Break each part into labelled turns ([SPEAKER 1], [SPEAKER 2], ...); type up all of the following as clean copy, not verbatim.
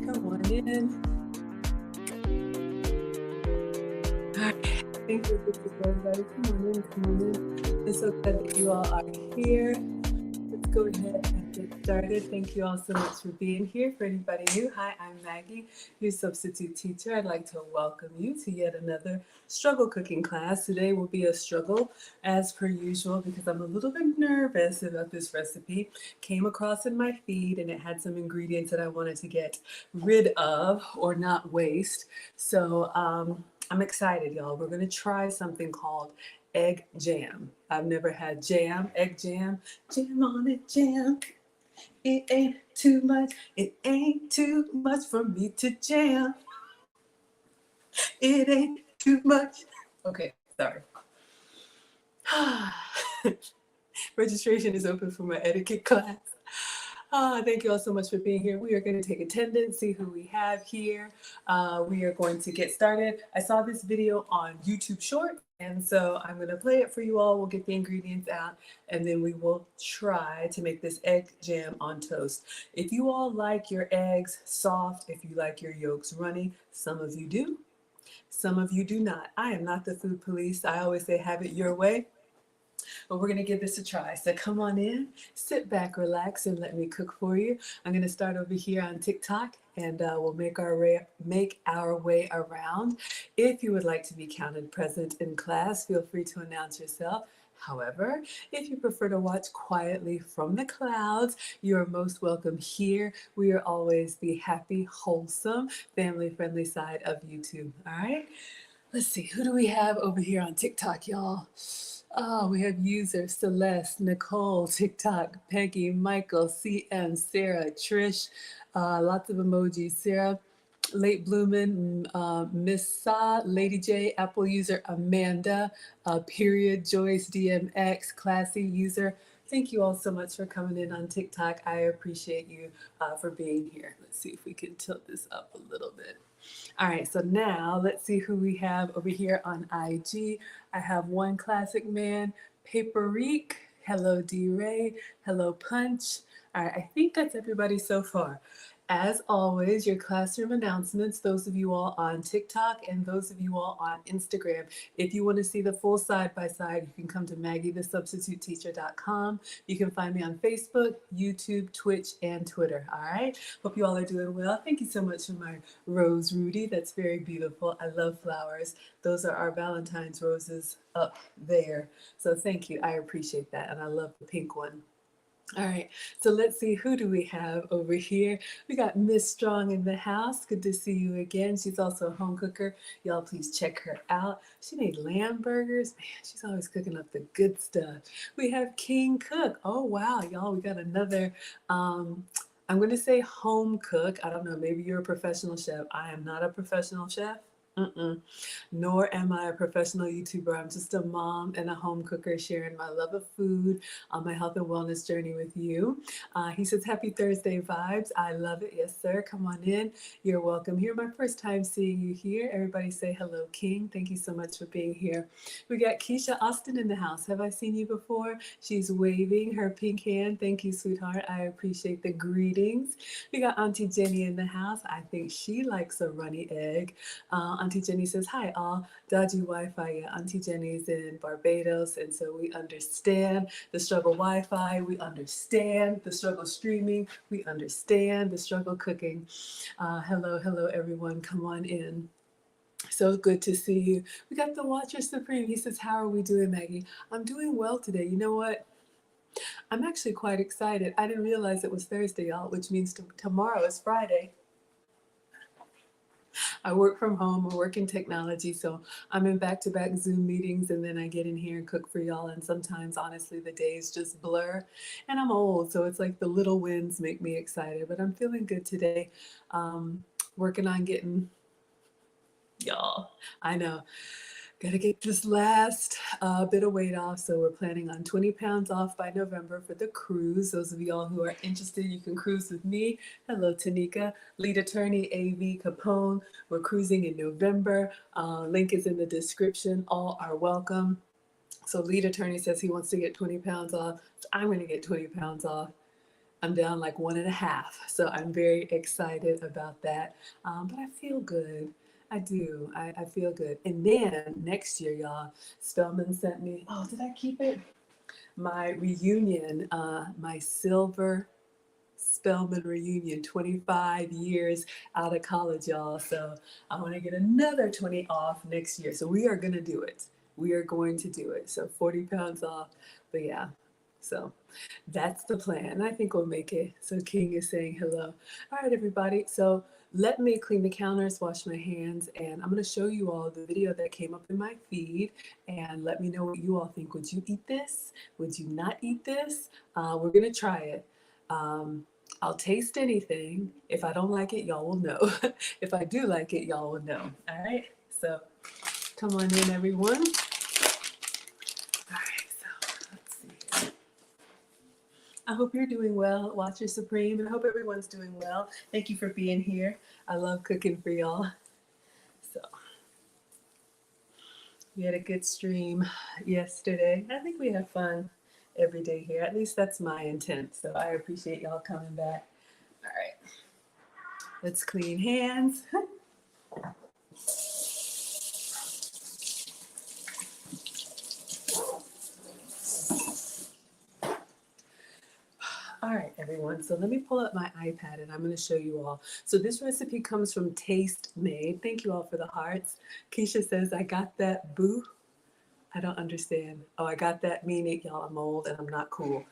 [SPEAKER 1] Come on in. All right. Thank you, everybody. Come on in, come on in. I'm so glad that you all are here. Let's go ahead and get started. Thank you all so much for being here. For anybody new, hi, I'm Maggie, your substitute teacher. I'd like to welcome you to yet another struggle cooking class. Today will be a struggle as per usual because I'm a little bit nervous about this recipe. Came across in my feed and it had some ingredients that I wanted to get rid of or not waste. So I'm excited, y'all. We're going to try something called egg jam. I've never had jam, egg jam, jam on it, jam. It ain't too much, it ain't too much for me to jam. It ain't too much. Okay, sorry. Registration is open for my etiquette class. Thank you all so much for being here. We are going to take attendance, see who we have here. We are going to get started. I saw this video on YouTube Short, and so I'm going to play it for you all. We'll get the ingredients out, and then we will try to make this egg jam on toast. If you all like your eggs soft, if you like your yolks runny, some of you do, some of you do not. I am not the food police. I always say have it your way. But we're going to give this a try. So come on in, sit back, relax, and let me cook for you. I'm going to start over here on TikTok, and we'll make our way around. If you would like to be counted present in class, feel free to announce yourself. However, if you prefer to watch quietly from the clouds, you are most welcome here. We are always the happy, wholesome, family-friendly side of YouTube. All right? Let's see, who do we have over here on TikTok, y'all? Oh, we have user Celeste, Nicole, TikTok, Peggy, Michael, CM, Sarah, Trish, lots of emojis. Sarah, Late Bloomin', Miss Sa, Lady J, Apple user Amanda, period, Joyce, DMX, Classy user. Thank you all so much for coming in on TikTok. I appreciate you for being here. Let's see if we can tilt this up a little bit. All right, so now let's see who we have over here on IG. I have One Classic Man, Paperique, hello D-Ray, hello Punch. All right, I think that's everybody so far. As always, your classroom announcements, those of you all on TikTok and those of you all on Instagram. If you want to see the full side-by-side, you can come to MaggieTheSubstituteTeacher.com. You can find me on Facebook, YouTube, Twitch, and Twitter. All right? Hope you all are doing well. Thank you so much for my rose, Rudy. That's very beautiful. I love flowers. Those are our Valentine's roses up there. So thank you. I appreciate that. And I love the pink one. All right, so let's see, who do we have over here? We got Miss Strong in the house. Good to see you again. She's also a home cooker. Y'all please check her out. She made lamb burgers. Man, she's always cooking up the good stuff. We have King Cook. Oh, wow, y'all, we got another, I'm going to say home cook. I don't know, maybe you're a professional chef. I am not a professional chef. Nor am I a professional YouTuber. I'm just a mom and a home cooker sharing my love of food on my health and wellness journey with you. He says, happy Thursday vibes. I love it. Yes, sir. Come on in. You're welcome here. My first time seeing you here. Everybody say hello, King. Thank you so much for being here. We got Keisha Austin in the house. Have I seen you before? She's waving her pink hand. Thank you, sweetheart. I appreciate the greetings. We got Auntie Jenny in the house. I think she likes a runny egg. Auntie Jenny says, hi all, dodgy Wi-Fi. Yeah, Auntie Jenny's in Barbados, and so we understand the struggle Wi-Fi. We understand the struggle streaming. We understand the struggle cooking. Hello, everyone. Come on in. So good to see you. We got the Watcher Supreme. He says, how are we doing, Maggie? I'm doing well today. You know what? I'm actually quite excited. I didn't realize it was Thursday, y'all, which means tomorrow is Friday. I work from home, I work in technology, so I'm in back-to-back Zoom meetings, and then I get in here and cook for y'all, and sometimes, honestly, the days just blur, and I'm old, so it's like the little wins make me excited, but I'm feeling good today, working on getting, y'all, I know, gotta get this last bit of weight off, so we're planning on 20 pounds off by November for the cruise. Those of y'all who are interested, you can cruise with me. Hello, Tanika. Lead attorney, A.V. Capone. We're cruising in November. Link is in the description. All are welcome. So lead attorney says he wants to get 20 pounds off. So I'm going to get 20 pounds off. I'm down like 1.5. So I'm very excited about that. But I feel good. I do. I feel good. And then next year, y'all, Spelman sent me, oh, did I keep it? My reunion, my silver Spelman reunion, 25 years out of college, y'all. So I want to get another 20 off next year. So we are going to do it. We are going to do it. So 40 pounds off. But yeah, so that's the plan. I think we'll make it. So King is saying hello. All right, everybody. So let me clean the counters, wash my hands, and I'm going to show you all the video that came up in my feed, and let me know what you all think. Would you eat this? Would you not eat this? We're going to try it. I'll taste anything. If I don't like it, y'all will know. If I do like it, y'all will know. All right? So come on in, everyone. All right, so let's see here. I hope you're doing well, Watcher Supreme, and I hope everyone's doing well. Thank you for being here. I love cooking for y'all. So we had a good stream yesterday. I think we have fun every day here. At least that's my intent. So I appreciate y'all coming back. All right, let's clean hands. All right, everyone. So let me pull up my iPad and I'm going to show you all. So this recipe comes from Tastemade. Thank you all for the hearts. Keisha says, I got that, boo. I don't understand. Oh, I got that meaning, y'all, I'm old and I'm not cool.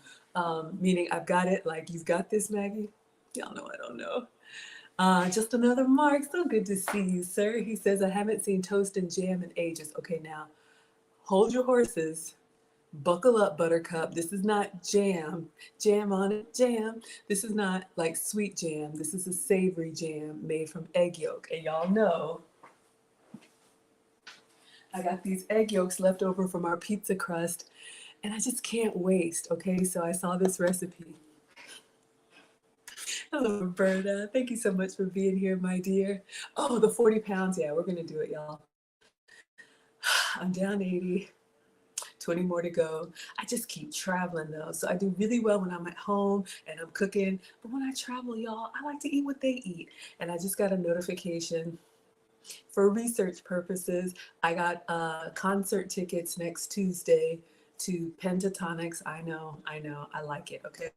[SPEAKER 1] Meaning I've got it like, you've got this, Maggie? Y'all know I don't know. Just another Mark. So good to see you, sir. He says, I haven't seen toast and jam in ages. Okay, now, hold your horses. Buckle up, Buttercup. This is not jam. Jam on it, jam. This is not like sweet jam. This is a savory jam made from egg yolk. And y'all know I got these egg yolks left over from our pizza crust, and I just can't waste, okay? So I saw this recipe. Hello, Roberta. Thank you so much for being here, my dear. Oh, the 40 pounds. Yeah, we're going to do it, y'all. I'm down 80. 20 more to go. I just keep traveling though. So I do really well when I'm at home and I'm cooking. But when I travel, y'all, I like to eat what they eat. And I just got a notification for research purposes. I got concert tickets next Tuesday to Pentatonics. I know, I like it, okay?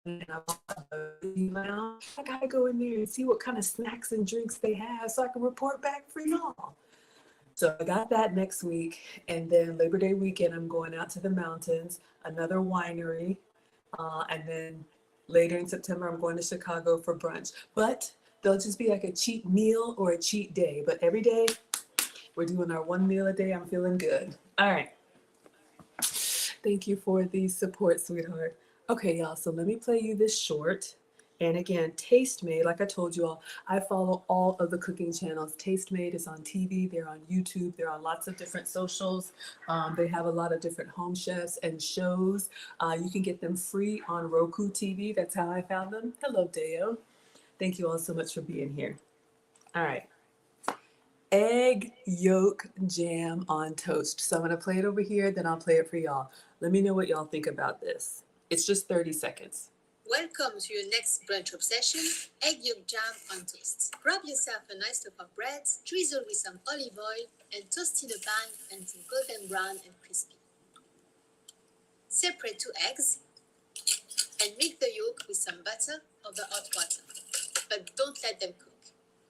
[SPEAKER 1] And I gotta go in there and see what kind of snacks and drinks they have so I can report back for y'all. So I got that next week, and then Labor Day weekend, I'm going out to the mountains, another winery, and then later in September, I'm going to Chicago for brunch. But they'll just be like a cheat meal or a cheat day. But every day, we're doing our one meal a day. I'm feeling good. All right. Thank you for the support, sweetheart. Okay, y'all, so let me play you this short. And again, Tastemade, like I told you all, I follow all of the cooking channels. Tastemade is on TV, they're on YouTube, they're on lots of different socials. They have a lot of different home chefs and shows. You can get them free on Roku TV. That's how I found them. Hello, Deo. Thank you all so much for being here. All right. Egg yolk jam on toast. So I'm going to play it over here, then I'll play it for y'all. Let me know what y'all think about this. It's just 30 seconds.
[SPEAKER 2] Welcome to your next brunch obsession, egg yolk jam on toast. Grab yourself a nice loaf of bread, drizzle with some olive oil, and toast in a pan until golden brown and crispy. Separate 2 eggs and milk the yolk with some butter over hot water, but don't let them cook.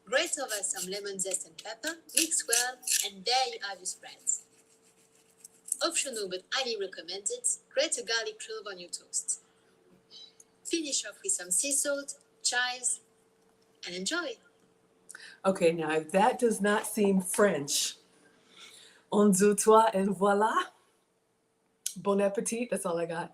[SPEAKER 2] Grate over some lemon zest and pepper, mix well, and there you have your spreads. Optional but highly recommended, grate a garlic clove on your toast. Finish off with some sea salt, chives, and enjoy.
[SPEAKER 1] Okay, now if that does not seem French, on deux, trois, and voila. Bon appetit, that's all I got.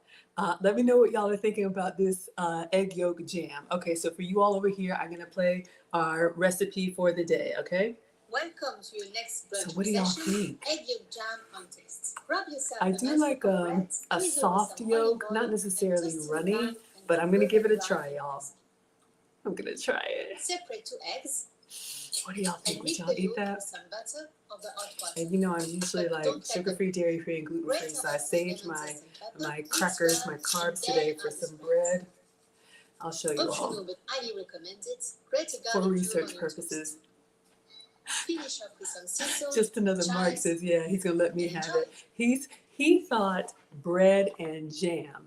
[SPEAKER 1] Let me know what y'all are thinking about this egg yolk jam. Okay, so for you all over here, I'm gonna play our recipe for the day, okay?
[SPEAKER 2] Welcome to your next brunch
[SPEAKER 1] So what do y'all
[SPEAKER 2] session,
[SPEAKER 1] think?
[SPEAKER 2] egg yolk jam on toast. Grab yourself
[SPEAKER 1] I do like a soft yolk, not necessarily runny, but I'm gonna give it a try, y'all. I'm gonna try it.
[SPEAKER 2] Separate 2 eggs
[SPEAKER 1] What do y'all think?
[SPEAKER 2] And
[SPEAKER 1] Would
[SPEAKER 2] mix
[SPEAKER 1] y'all
[SPEAKER 2] the
[SPEAKER 1] eat
[SPEAKER 2] yolk
[SPEAKER 1] that?
[SPEAKER 2] with some butter or the hot water.
[SPEAKER 1] And you know, I'm usually
[SPEAKER 2] But
[SPEAKER 1] like
[SPEAKER 2] don't let
[SPEAKER 1] sugar-free,
[SPEAKER 2] them
[SPEAKER 1] dairy-free, and gluten-free,
[SPEAKER 2] grate
[SPEAKER 1] so I
[SPEAKER 2] over some
[SPEAKER 1] saved
[SPEAKER 2] lemon
[SPEAKER 1] my
[SPEAKER 2] zest and pepper.
[SPEAKER 1] my
[SPEAKER 2] Mix
[SPEAKER 1] crackers,
[SPEAKER 2] well,
[SPEAKER 1] my
[SPEAKER 2] and
[SPEAKER 1] carbs
[SPEAKER 2] then
[SPEAKER 1] today
[SPEAKER 2] you
[SPEAKER 1] for
[SPEAKER 2] have your
[SPEAKER 1] some
[SPEAKER 2] spread.
[SPEAKER 1] bread. I'll show you
[SPEAKER 2] Optional,
[SPEAKER 1] all
[SPEAKER 2] but highly recommended. Grate a
[SPEAKER 1] for
[SPEAKER 2] garlic clove on
[SPEAKER 1] research
[SPEAKER 2] your
[SPEAKER 1] purposes.
[SPEAKER 2] toast. Finish off with some sea salt,
[SPEAKER 1] Just another Mark
[SPEAKER 2] chives,
[SPEAKER 1] says, yeah, he's gonna let me
[SPEAKER 2] and
[SPEAKER 1] have
[SPEAKER 2] enjoy.
[SPEAKER 1] it. He thought bread and jam.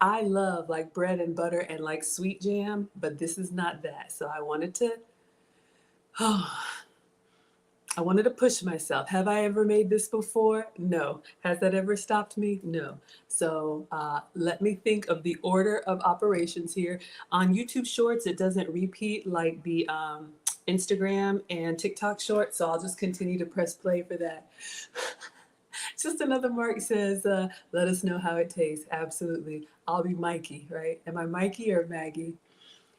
[SPEAKER 1] I love like bread and butter and like sweet jam, but this is not that. So I wanted to, I wanted to push myself. Have I ever made this before? No. Has that ever stopped me? No. So let me think of the order of operations here. On YouTube Shorts, it doesn't repeat like the Instagram and TikTok Shorts, so I'll just continue to press play for that. Just another Mark says, let us know how it tastes. Absolutely. I'll be Mikey, right? Am I Mikey or Maggie?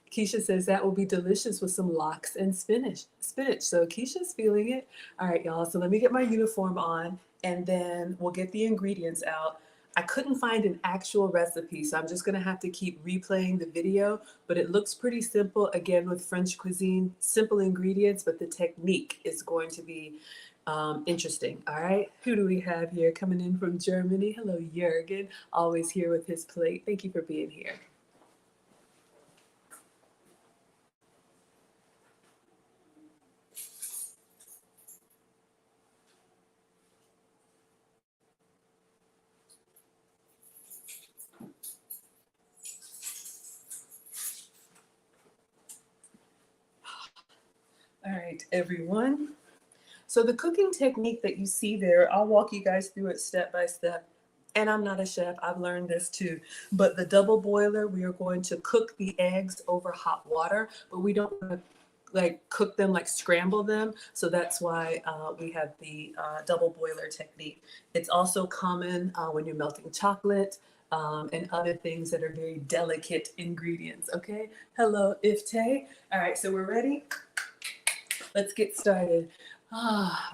[SPEAKER 1] Keisha says that will be delicious with some lox and spinach. So Keisha's feeling it. All right, y'all. So let me get my uniform on and then we'll get the ingredients out. I couldn't find an actual recipe, so I'm just gonna have to keep replaying the video, but it looks pretty simple, again, with French cuisine, simple ingredients, but the technique is going to be interesting. All right, who do we have here coming in from Germany? Hello, Jürgen, always here with his plate. Thank you for being here. All right, everyone. So the cooking technique that you see there, I'll walk you guys through it step by step. And I'm not a chef, I've learned this too. But the double boiler, we are going to cook the eggs over hot water, but we don't want to like cook them, like scramble them. So that's why we have the double boiler technique. It's also common when you're melting chocolate and other things that are very delicate ingredients, okay? Hello, Ifte. All right, so we're ready? Let's get started.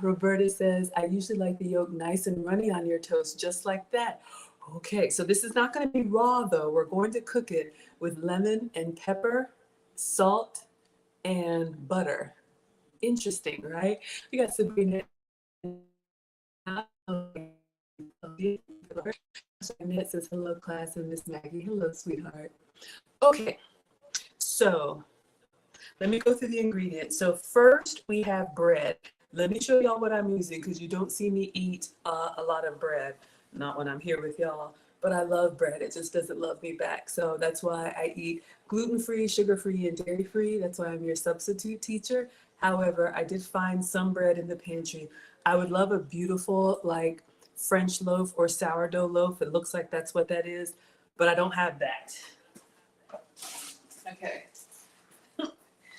[SPEAKER 1] Roberta says, I usually like the yolk nice and runny on your toast, just like that. Okay, so this is not going to be raw though. We're going to cook it with lemon and pepper, salt, and butter. Interesting, right? We got Sabrina. Annette says, hello, class, and Miss Maggie. Hello, sweetheart. Okay, so let me go through the ingredients. So first we have bread. Let me show y'all what I'm using because you don't see me eat a lot of bread. Not when I'm here with y'all, but I love bread. It just doesn't love me back. So that's why I eat gluten-free, sugar-free, and dairy-free. That's why I'm your substitute teacher. However, I did find some bread in the pantry. I would love a beautiful like French loaf or sourdough loaf. It looks like that's what that is, but I don't have that. Okay.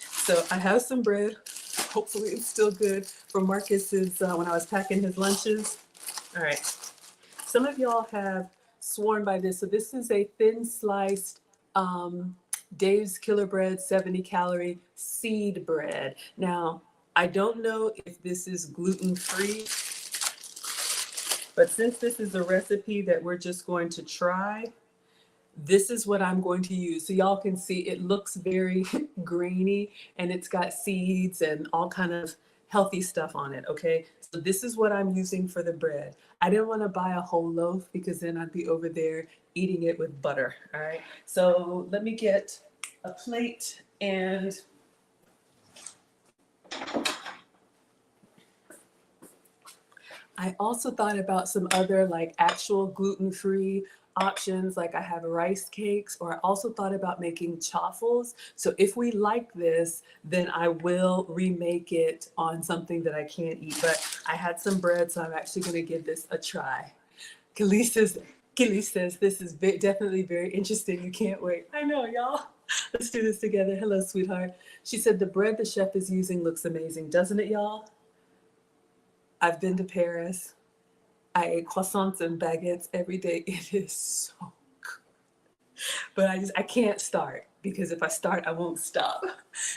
[SPEAKER 1] So I have some bread. Hopefully it's still good from Marcus's when I was packing his lunches. All right. Some of y'all have sworn by this. So this is a thin sliced Dave's Killer Bread 70 calorie seed bread. Now, I don't know if this is gluten free, but since this is a recipe that we're just going to try, this is what I'm going to use. So y'all can see it looks very grainy and it's got seeds and all kind of healthy stuff on it, okay? So this is what I'm using for the bread. I didn't want to buy a whole loaf because then I'd be over there eating it with butter, all right? So let me get a plate and I also thought about some other like actual gluten-free options, like I have rice cakes, or I also thought about making chaffles. So if we like this, then I will remake it on something that I can't eat. But I had some bread, so I'm actually going to give this a try. Kelly says, this is definitely very interesting. You can't wait. I know, y'all. Let's do this together. Hello, sweetheart. She said the bread the chef is using looks amazing, doesn't it, y'all? I've been to Paris. I ate croissants and baguettes every day. It is so good. But I can't start because if I start, I won't stop.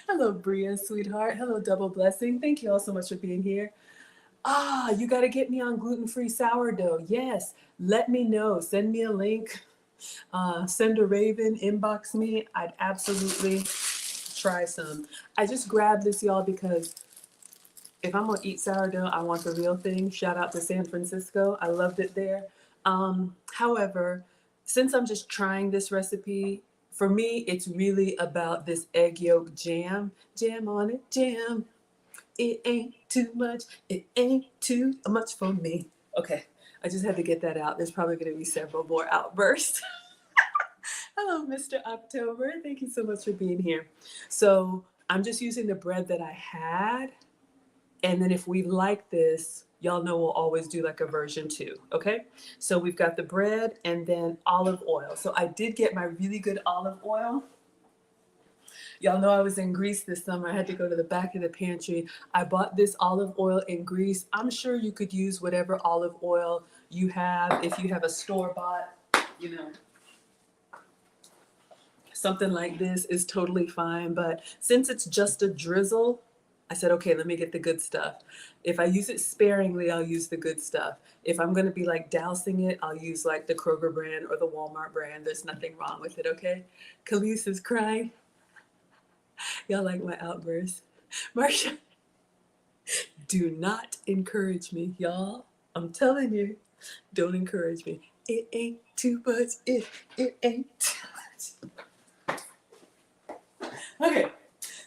[SPEAKER 1] Hello, Bria, sweetheart. Hello, Double Blessing. Thank you all so much for being here. You got to get me on gluten-free sourdough. Yes, let me know. Send me a link. Send a raven, inbox me. I'd absolutely try some. I just grabbed this, y'all, because if I'm gonna eat sourdough, I want the real thing. Shout out to San Francisco. I loved it there. However, since I'm just trying this recipe, for me, it's really about this egg yolk jam. Jam on it, jam. It ain't too much. It ain't too much for me. Okay, I just had to get that out. There's probably gonna be several more outbursts. Hello, Mr. October. Thank you so much for being here. So I'm just using the bread that I had. And then if we like this, y'all know we'll always do like a version 2, okay? So we've got the bread and then olive oil. So I did get my really good olive oil. Y'all know I was in Greece this summer. I had to go to the back of the pantry. I bought this olive oil in Greece. I'm sure you could use whatever olive oil you have. If you have a store-bought, you know, something like this is totally fine. But since it's just a drizzle, I said, okay, let me get the good stuff. If I use it sparingly, I'll use the good stuff. If I'm gonna be like dousing it, I'll use like the Kroger brand or the Walmart brand. There's nothing wrong with it, okay? Khalees is crying. Y'all like my outburst. Marsha, do not encourage me, y'all. I'm telling you, don't encourage me. It ain't too much. It ain't too much. Okay,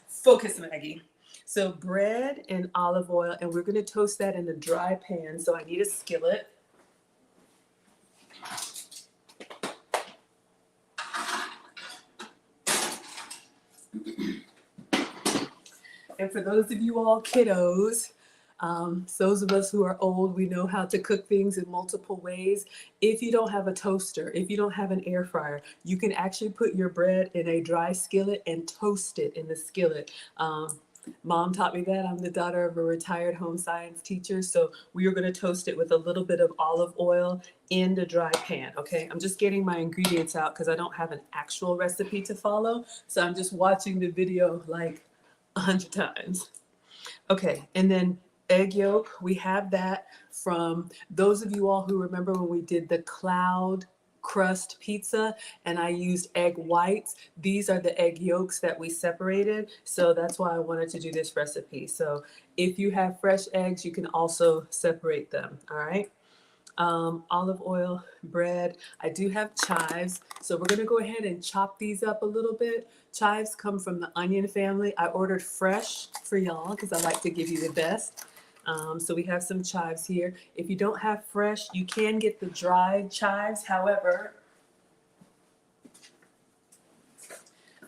[SPEAKER 1] focus, Maggie. So bread and olive oil, and we're gonna toast that in a dry pan. So I need a skillet. And for those of you all kiddos, those of us who are old, we know how to cook things in multiple ways. If you don't have a toaster, if you don't have an air fryer, you can actually put your bread in a dry skillet and toast it in the skillet. Mom taught me that. I'm the daughter of a retired home science teacher. So we are going to toast it with a little bit of olive oil in the dry pan. Okay. I'm just getting my ingredients out because I don't have an actual recipe to follow. So I'm just watching the video like 100 times. Okay. And then egg yolk. We have that from those of you all who remember when we did the cloud crust pizza and I used egg whites. These are the egg yolks that we separated. So that's why I wanted to do this recipe. So if you have fresh eggs, you can also separate them. All right. Olive oil, bread. I do have chives. So we're going to go ahead and chop these up a little bit. Chives come from the onion family. I ordered fresh for y'all because I like to give you the best. So we have some chives here. If you don't have fresh, you can get the dried chives. However,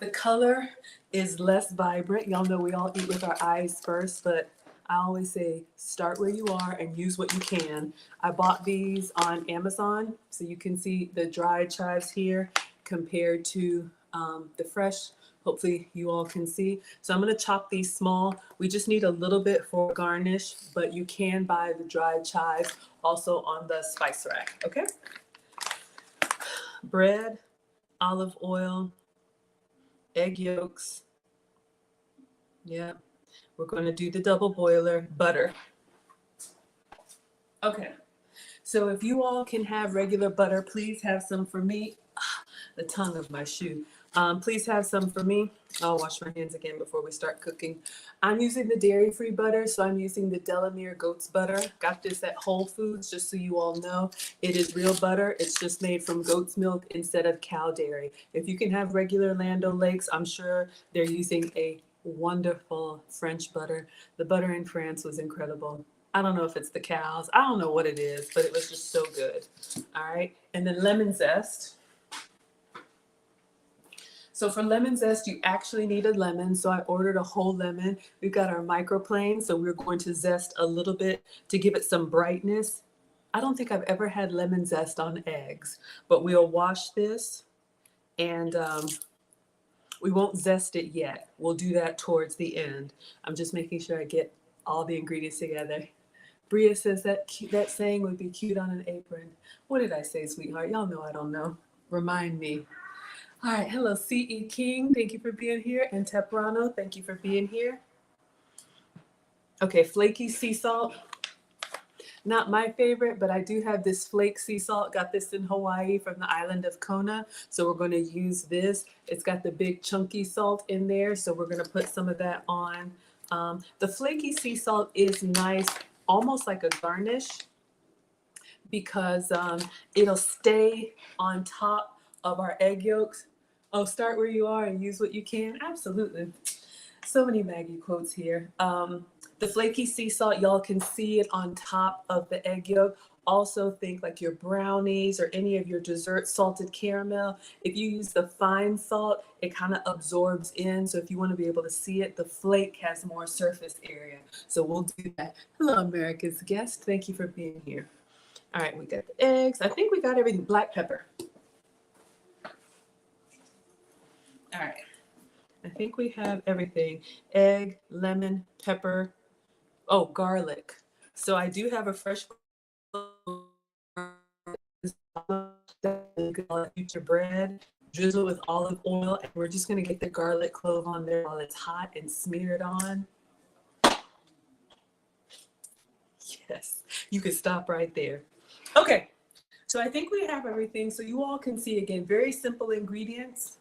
[SPEAKER 1] the color is less vibrant. Y'all know we all eat with our eyes first, but I always say start where you are and use what you can. I bought these on Amazon, so you can see the dried chives here compared to the fresh. Hopefully you all can see. So I'm going to chop these small. We just need a little bit for garnish, but you can buy the dried chives also on the spice rack, okay? Bread, olive oil, egg yolks. Yeah, we're going to do the double boiler, butter. Okay, so if you all can have regular butter, please have some for me. The tongue of my shoe. Please have some for me. I'll wash my hands again before we start cooking. I'm using the dairy-free butter, so I'm using the Delamere goat's butter. Got this at Whole Foods, just so you all know. It is real butter. It's just made from goat's milk instead of cow dairy. If you can have regular Land O'Lakes, I'm sure they're using a wonderful French butter. The butter in France was incredible. I don't know if it's the cows. I don't know what it is, but it was just so good. All right, and then lemon zest. So for lemon zest, you actually need a lemon. So I ordered a whole lemon. We've got our microplane. So we're going to zest a little bit to give it some brightness. I don't think I've ever had lemon zest on eggs, but we'll wash this and we won't zest it yet. We'll do that towards the end. I'm just making sure I get all the ingredients together. Bria says that that saying would be cute on an apron. What did I say, sweetheart? Y'all know I don't know. Remind me. All right, hello, C.E. King, thank you for being here, and Teprano, thank you for being here. Okay, flaky sea salt, not my favorite, but I do have this flake sea salt, got this in Hawaii from the island of Kona, so we're gonna use this. It's got the big chunky salt in there, so we're gonna put some of that on The flaky sea salt is nice, almost like a garnish, because it'll stay on top of our egg yolks. Oh, start where you are and use what you can. Absolutely. So many Maggie quotes here. The flaky sea salt, y'all can see it on top of the egg yolk. Also think like your brownies or any of your dessert salted caramel. If you use the fine salt, it kind of absorbs in. So if you want to be able to see it, the flake has more surface area. So we'll do that. Hello, America's guest. Thank you for being here. All right, we got the eggs. I think we got everything. Black pepper. All right. I think we have everything. Egg, lemon, pepper. Oh, garlic. So I do have a fresh future bread, drizzle with olive oil, and we're just gonna get the garlic clove on there while it's hot and smear it on. Yes, you could stop right there. Okay, so I think we have everything. So you all can see again, very simple ingredients,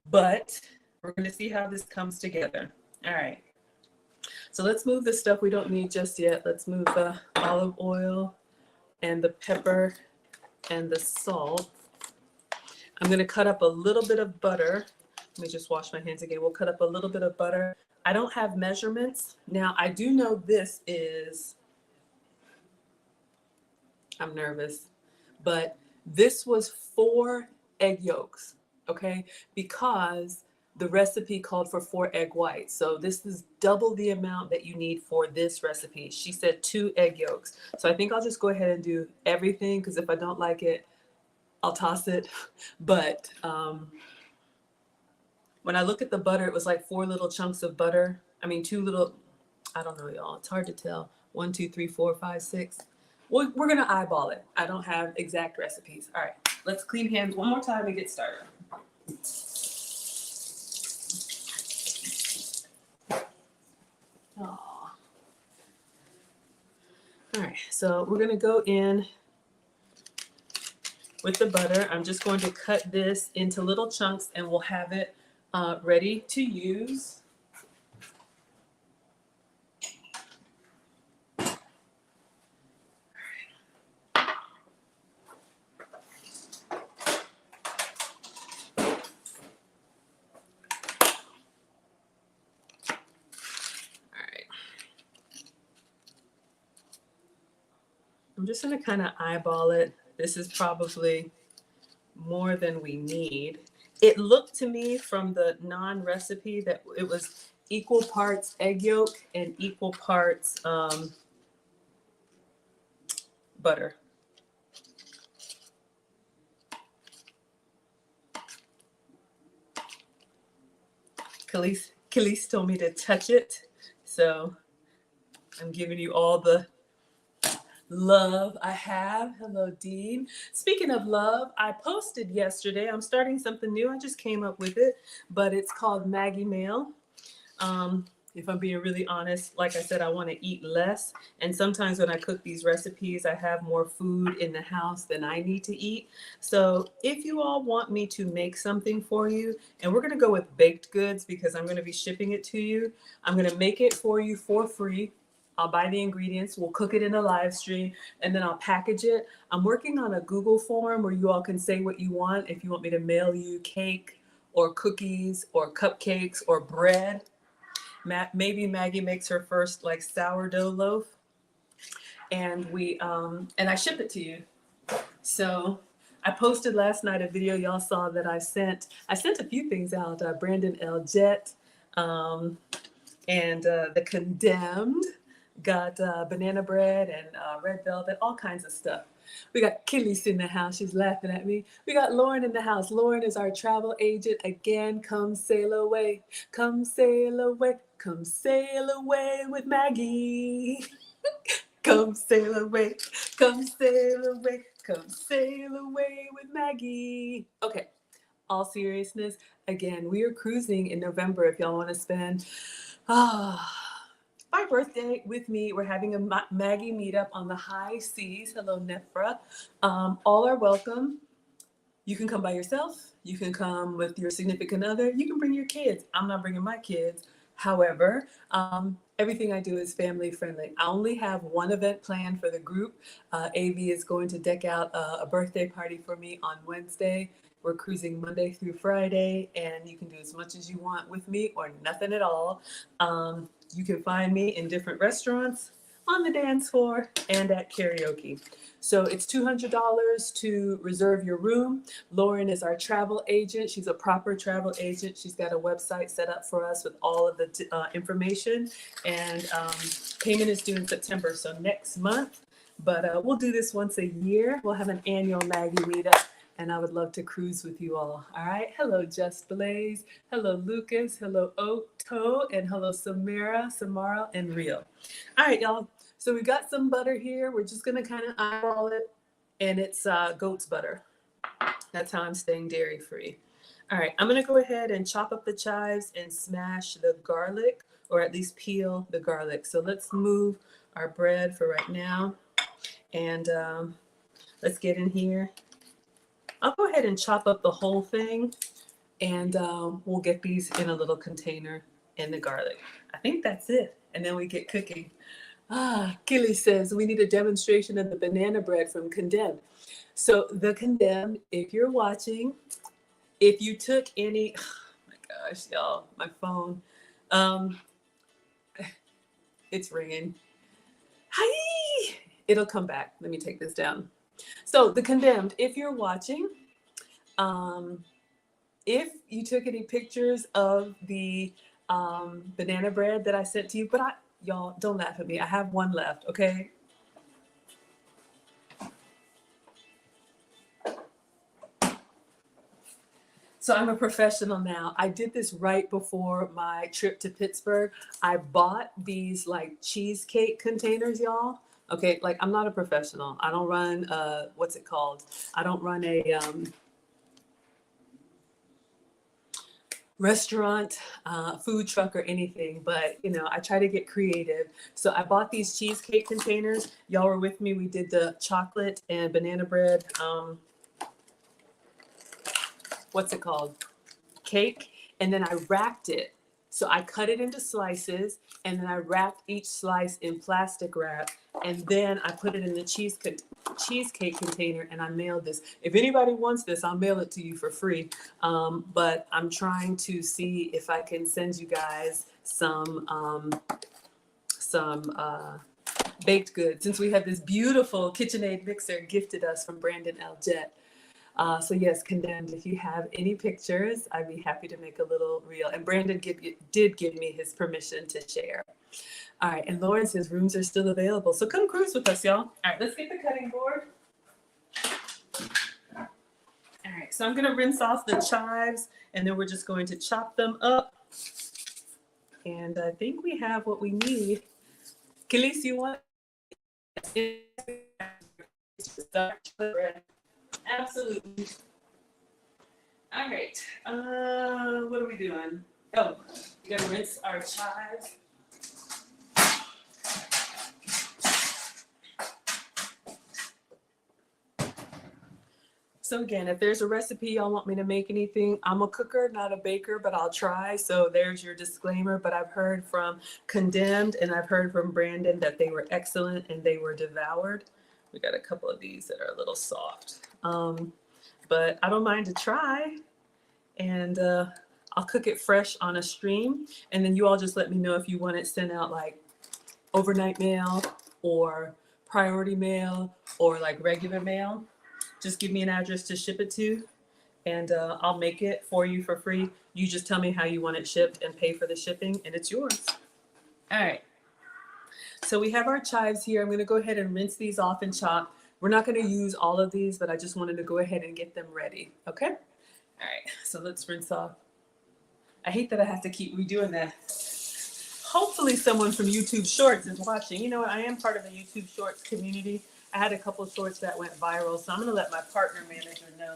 [SPEAKER 1] but we're gonna see how this comes together. All right. So let's move the stuff we don't need just yet. Let's move the olive oil and the pepper and the salt. I'm gonna cut up a little bit of butter. Let me just wash my hands again. We'll cut up a little bit of butter. I don't have measurements. Now I do know this is, I'm nervous, but this was 4 egg yolks, okay? Because the recipe called for 4 egg whites. So this is double the amount that you need for this recipe. She said 2 egg yolks. So I think I'll just go ahead and do everything, because if I don't like it, I'll toss it. But when I look at the butter, it was like 4 little chunks of butter. I mean, 2 little, I don't know, y'all. It's hard to tell. 1, 2, 3, 4, 5, 6. We're going to eyeball it. I don't have exact recipes. All right, let's clean hands one more time and get started. Aww. All right, so we're going to go in with the butter. I'm just going to cut this into little chunks and we'll have it ready to use. I'm just going to kind of eyeball it. This is probably more than we need. It looked to me from the non-recipe that it was equal parts egg yolk and equal parts butter. Khalees told me to touch it, so I'm giving you all the love I have. Hello, Dean. Speaking of love, I posted yesterday. I'm starting something new. I just came up with it, but it's called Maggie Meal. If I'm being really honest, like I said, I want to eat less. And sometimes when I cook these recipes, I have more food in the house than I need to eat. So if you all want me to make something for you, and we're going to go with baked goods because I'm going to be shipping it to you, I'm going to make it for you for free. I'll buy the ingredients, we'll cook it in a live stream, and then I'll package it. I'm working on a Google form where you all can say what you want. If you want me to mail you cake or cookies or cupcakes or bread. Maybe Maggie makes her first like sourdough loaf, and I ship it to you. So I posted last night a video y'all saw that I sent a few things out. Brandon L. Jett and The Condemned got banana bread and red velvet, all kinds of stuff. We got Khalees in the house. She's laughing at me. We got Lauren in the house. Lauren is our travel agent. Again, come sail away. Come sail away. Come sail away with Maggie. Come sail away. Come sail away. Come sail away with Maggie. Okay, all seriousness. Again, we are cruising in November if y'all want to spend my birthday with me. We're having a Maggie meetup on the high seas. Hello, Nefra. All are welcome. You can come by yourself. You can come with your significant other. You can bring your kids. I'm not bringing my kids. However, everything I do is family friendly. I only have one event planned for the group. AV is going to deck out a birthday party for me on Wednesday. We're cruising Monday through Friday, and you can do as much as you want with me or nothing at all. You can find me in different restaurants, on the dance floor, and at karaoke. So it's $200 to reserve your room. Lauren is our travel agent. She's a proper travel agent. She's got a website set up for us with all of the information. And payment is due in September, so next month. But we'll do this once a year. We'll have an annual Maggie meetup, and I would love to cruise with you all. All right. Hello, Just Blaze. Hello, Lucas. Hello, Oto. And hello, Samara, and Rio. All right, y'all. So we got some butter here. We're just going to kind of eyeball it. And it's goat's butter. That's how I'm staying dairy free. All right. I'm going to go ahead and chop up the chives and smash the garlic, or at least peel the garlic. So let's move our bread for right now. And let's get in here. I'll go ahead and chop up the whole thing, and we'll get these in a little container in the garlic. I think that's it. And then we get cooking. Killy says we need a demonstration of the banana bread from Condemned. So the Condemned, if you're watching, if you took any, oh my gosh, y'all, my phone, it's ringing. Hi, it'll come back. Let me take this down. So the Condemned, if you're watching, if you took any pictures of the banana bread that I sent to you, but y'all don't laugh at me. I have one left, okay? So I'm a professional now. I did this right before my trip to Pittsburgh. I bought these like cheesecake containers, y'all. Okay, like I'm not a professional. I don't run what's it called? I don't run a restaurant, food truck or anything, but you know, I try to get creative. So I bought these cheesecake containers. Y'all were with me. We did the chocolate and banana bread. What's it called? Cake. And then I wrapped it. So I cut it into slices, and then I wrapped each slice in plastic wrap, and then I put it in the cheesecake container, and I mailed this. If anybody wants this, I'll mail it to you for free. But I'm trying to see if I can send you guys some baked goods, since we have this beautiful KitchenAid mixer gifted us from Brandon L. Jett. So yes, Condemned, if you have any pictures, I'd be happy to make a little reel. And Brandon did give me his permission to share. All right, and Lauren says rooms are still available. So come cruise with us, y'all. All right, let's get the cutting board. All right, so I'm gonna rinse off the chives, and then we're just going to chop them up. And I think we have what we need. Khalees, you want? Absolutely. All right. What are we doing? Oh, we gotta rinse our chives. So again, if there's a recipe y'all want me to make anything, I'm a cooker, not a baker, but I'll try. So there's your disclaimer. But I've heard from Condemned and I've heard from Brandon that they were excellent and they were devoured. We got a couple of these that are a little soft. But I don't mind to try, and I'll cook it fresh on a stream, and then you all just let me know if you want it sent out like overnight mail or priority mail or like regular mail. Just give me an address to ship it to, and I'll make it for you for free. You just tell me how you want it shipped and pay for the shipping, and it's yours. All right. So we have our chives here. I'm going to go ahead and rinse these off and chop. We're not going to use all of these, but I just wanted to go ahead and get them ready. Okay? All right. So let's rinse off. I hate that I have to keep redoing that. Hopefully someone from YouTube Shorts is watching. You know what? I am part of the YouTube Shorts community. I had a couple of shorts that went viral, so I'm going to let my partner manager know.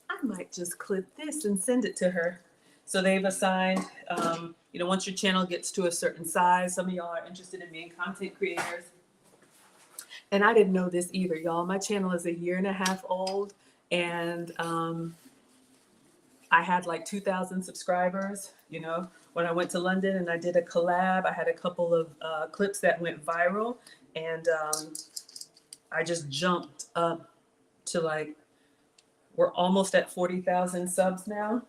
[SPEAKER 1] I might just clip this and send it to her. So they've assigned, you know, once your channel gets to a certain size, some of y'all are interested in being content creators. And I didn't know this either, y'all. My channel is 1.5 years old, and I had like 2,000 subscribers. You know, when I went to London and I did a collab, I had a couple of clips that went viral, and I just jumped up to like, we're almost at 40,000 subs now.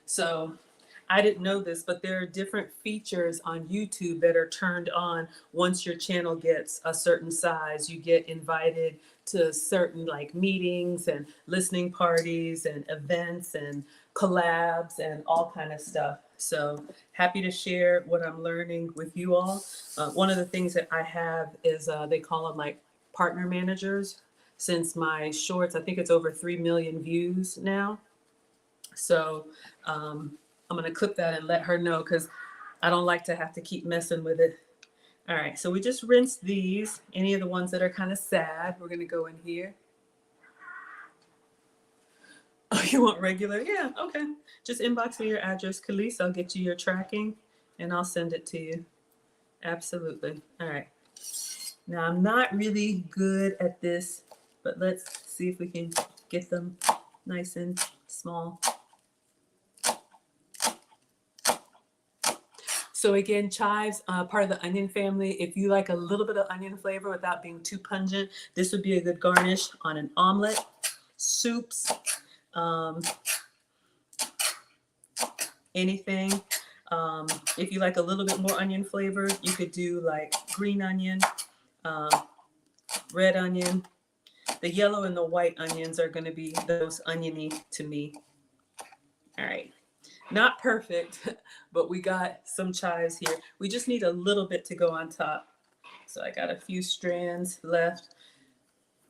[SPEAKER 1] So I didn't know this, but there are different features on YouTube that are turned on once your channel gets a certain size. You get invited to certain like meetings and listening parties and events and collabs and all kind of stuff. So happy to share what I'm learning with you all. One of the things that I have is they call them like partner managers. Since my shorts, I think it's over 3 million views now. So I'm going to clip that and let her know because I don't like to have to keep messing with it. All right, so we just rinsed these. Any of the ones that are kind of sad, we're going to go in here. Oh, you want regular? Yeah, okay. Just inbox me your address, Khalees. I'll get you your tracking and I'll send it to you. Absolutely. All right. Now, I'm not really good at this, but let's see if we can get them nice and small. So again, chives, part of the onion family. If you like a little bit of onion flavor without being too pungent, this would be a good garnish on an omelet, soups, anything. If you like a little bit more onion flavor, you could do like green onion, red onion. The yellow and the white onions are going to be the most oniony to me. All right. Not perfect, but we got some chives here. We just need a little bit to go on top. So I got a few strands left.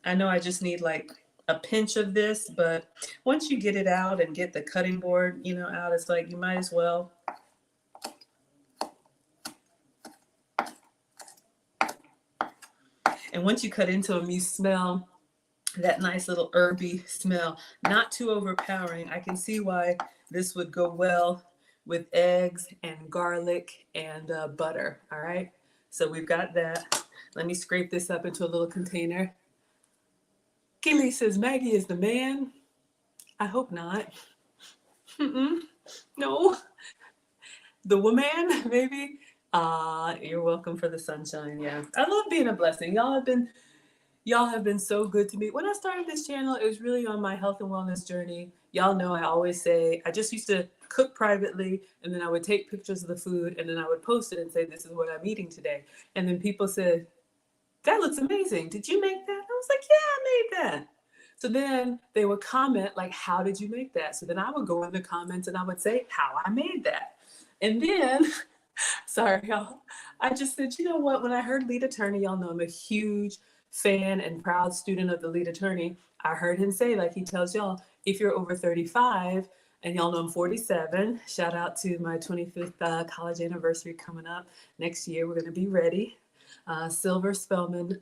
[SPEAKER 1] I know I just need like a pinch of this, but once you get it out and get the cutting board, you know, out, it's like you might as well. And once you cut into them, you smell that nice little herby smell, not too overpowering. I can see why this would go well with eggs and garlic and butter. All right, so we've got that. Let me scrape this up into a little container. Keely says Maggie is the man. I hope not. No, the woman maybe. You're welcome for the sunshine. Yeah, I love being a blessing. Y'all have been so good to me. When I started this channel, it was really on my health and wellness journey. Y'all know I always say, I just used to cook privately and then I would take pictures of the food and then I would post it and say, this is what I'm eating today. And then people said, that looks amazing. Did you make that? I was like, yeah, I made that. So then they would comment like, how did you make that? So then I would go in the comments and I would say how I made that. And then, sorry, y'all, I just said, you know what? When I heard lead attorney, y'all know I'm a huge fan and proud student of the lead attorney. I heard him say, like he tells y'all, if you're over 35, and y'all know I'm 47, shout out to my 25th college anniversary coming up next year. We're going to be ready. Silver Spelman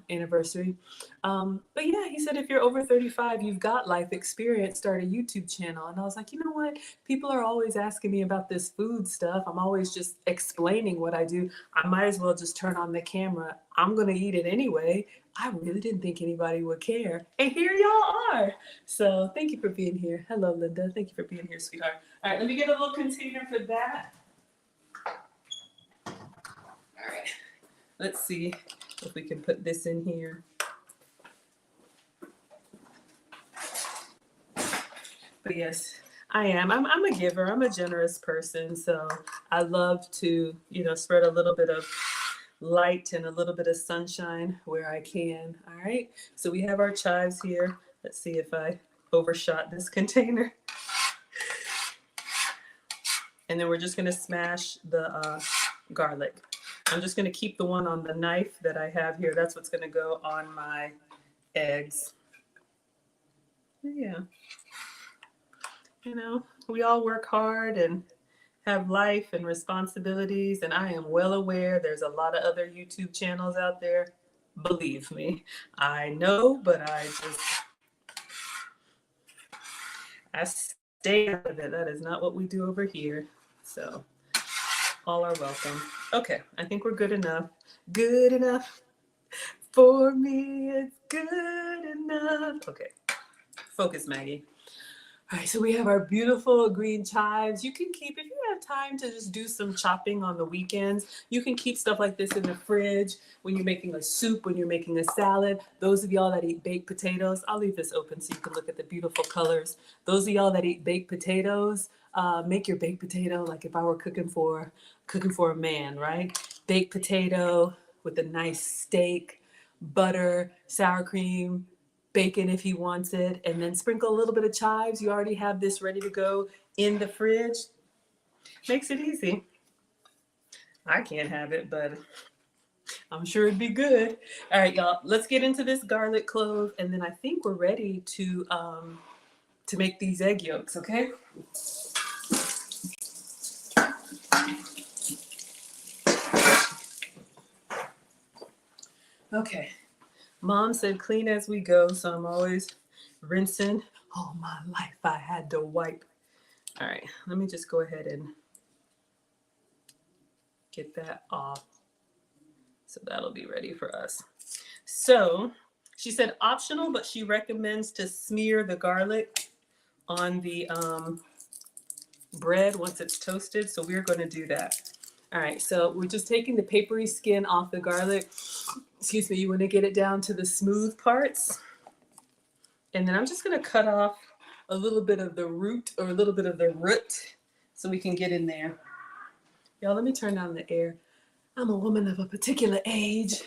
[SPEAKER 1] anniversary. But yeah, he said, if you're over 35, you've got life experience, start a YouTube channel. And I was like, you know what? People are always asking me about this food stuff. I'm always just explaining what I do. I might as well just turn on the camera. I'm going to eat it anyway. I really didn't think anybody would care. And here y'all are. So thank you for being here. Hello, Linda. Thank you for being here, sweetheart. All right, let me get a little container for that. All right. Let's see if we can put this in here. But yes, I am. I'm a giver. I'm a generous person. So I love to, you know, spread a little bit of light and a little bit of sunshine where I can. All right. So we have our chives here. Let's see if I overshot this container. And then we're just going to smash the garlic. I'm just going to keep the one on the knife that I have here. That's what's going to go on my eggs. Yeah. You know, we all work hard and have life and responsibilities. And I am well aware there's a lot of other YouTube channels out there. Believe me, I know, but I stay out of it. That is not what we do over here. So all are welcome. Okay, I think we're good enough. Good enough for me. It's good enough. Okay. Focus, Maggie. All right, so we have our beautiful green chives. You can keep, if you have time to just do some chopping on the weekends, you can keep stuff like this in the fridge when you're making a soup, when you're making a salad. Those of y'all that eat baked potatoes, I'll leave this open so you can look at the beautiful colors. Those of y'all that eat baked potatoes, make your baked potato like if I were cooking for a man, right? Baked potato with a nice steak, butter, sour cream, bacon if he wants it, and then sprinkle a little bit of chives. You already have this ready to go in the fridge. Makes it easy. I can't have it, but I'm sure it'd be good. All right, y'all, let's get into this garlic clove, and then I think we're ready to make these egg yolks, okay? Okay. Mom said clean as we go, so I'm always rinsing. All my life I had to wipe. All right, let me just go ahead and get that off. So that'll be ready for us. So she said optional, but she recommends to smear the garlic on the bread once it's toasted. So we're going to do that. All right, so we're just taking the papery skin off the garlic. Excuse me, you want to get it down to the smooth parts. And then I'm just going to cut off a little bit of the root or a little bit of the root so we can get in there. Y'all, let me turn down the air. I'm a woman of a particular age.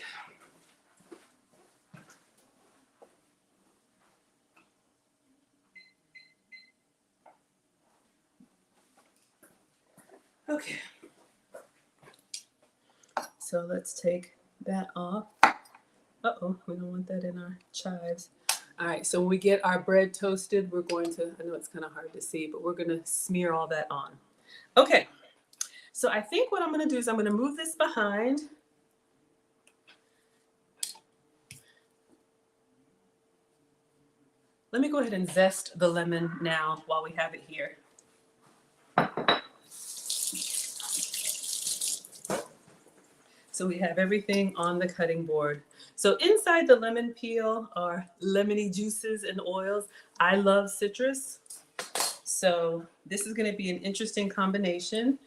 [SPEAKER 1] Okay. So let's take that off. Uh-oh, we don't want that in our chives. All right, so when we get our bread toasted, we're going to, I know it's kind of hard to see, but we're going to smear all that on. Okay, so I think what I'm going to do is I'm going to move this behind. Let me go ahead and zest the lemon now while we have it here. So we have everything on the cutting board. So inside the lemon peel are lemony juices and oils. I love citrus. So this is going to be an interesting combination.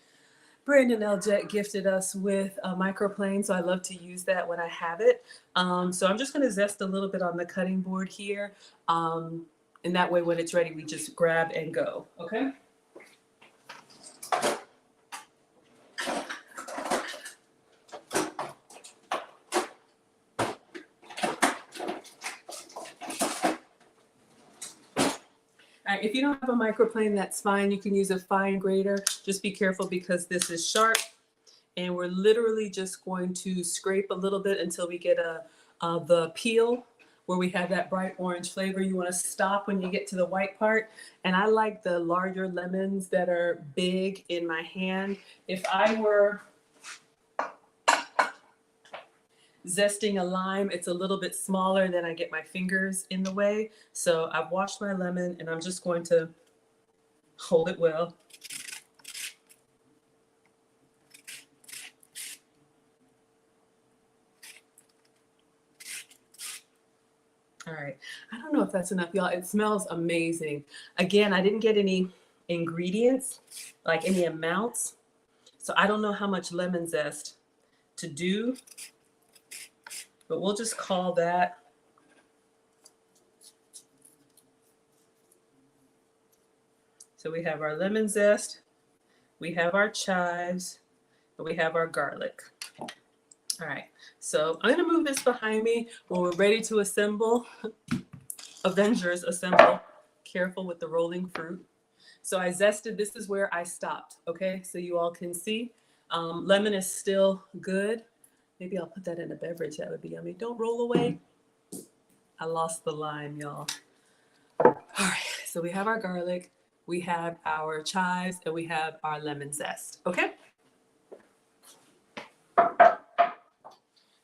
[SPEAKER 1] Brandon Eljet gifted us with a microplane, so I love to use that when I have it. So I'm just going to zest a little bit on the cutting board here. And that way when it's ready, we just grab and go, okay? If you don't have a microplane, that's fine. You can use a fine grater. Just be careful because this is sharp. And we're literally just going to scrape a little bit until we get the peel where we have that bright orange flavor. You want to stop when you get to the white part. And I like the larger lemons that are big in my hand. If I were zesting a lime, it's a little bit smaller, then I get my fingers in the way. So I've washed my lemon and I'm just going to hold it well. All right, I don't know if that's enough, y'all. It smells amazing. Again, I didn't get any ingredients, like any amounts. So I don't know how much lemon zest to do, but we'll just call that. So we have our lemon zest, we have our chives, and we have our garlic. All right, so I'm gonna move this behind me. When we're ready to assemble, Avengers assemble. Careful with the rolling fruit. So I zested, this is where I stopped, okay? So you all can see, lemon is still good. Maybe I'll put that in a beverage, that would be yummy. Don't roll away. I lost the lime, y'all. All right, so we have our garlic, we have our chives, and we have our lemon zest, okay?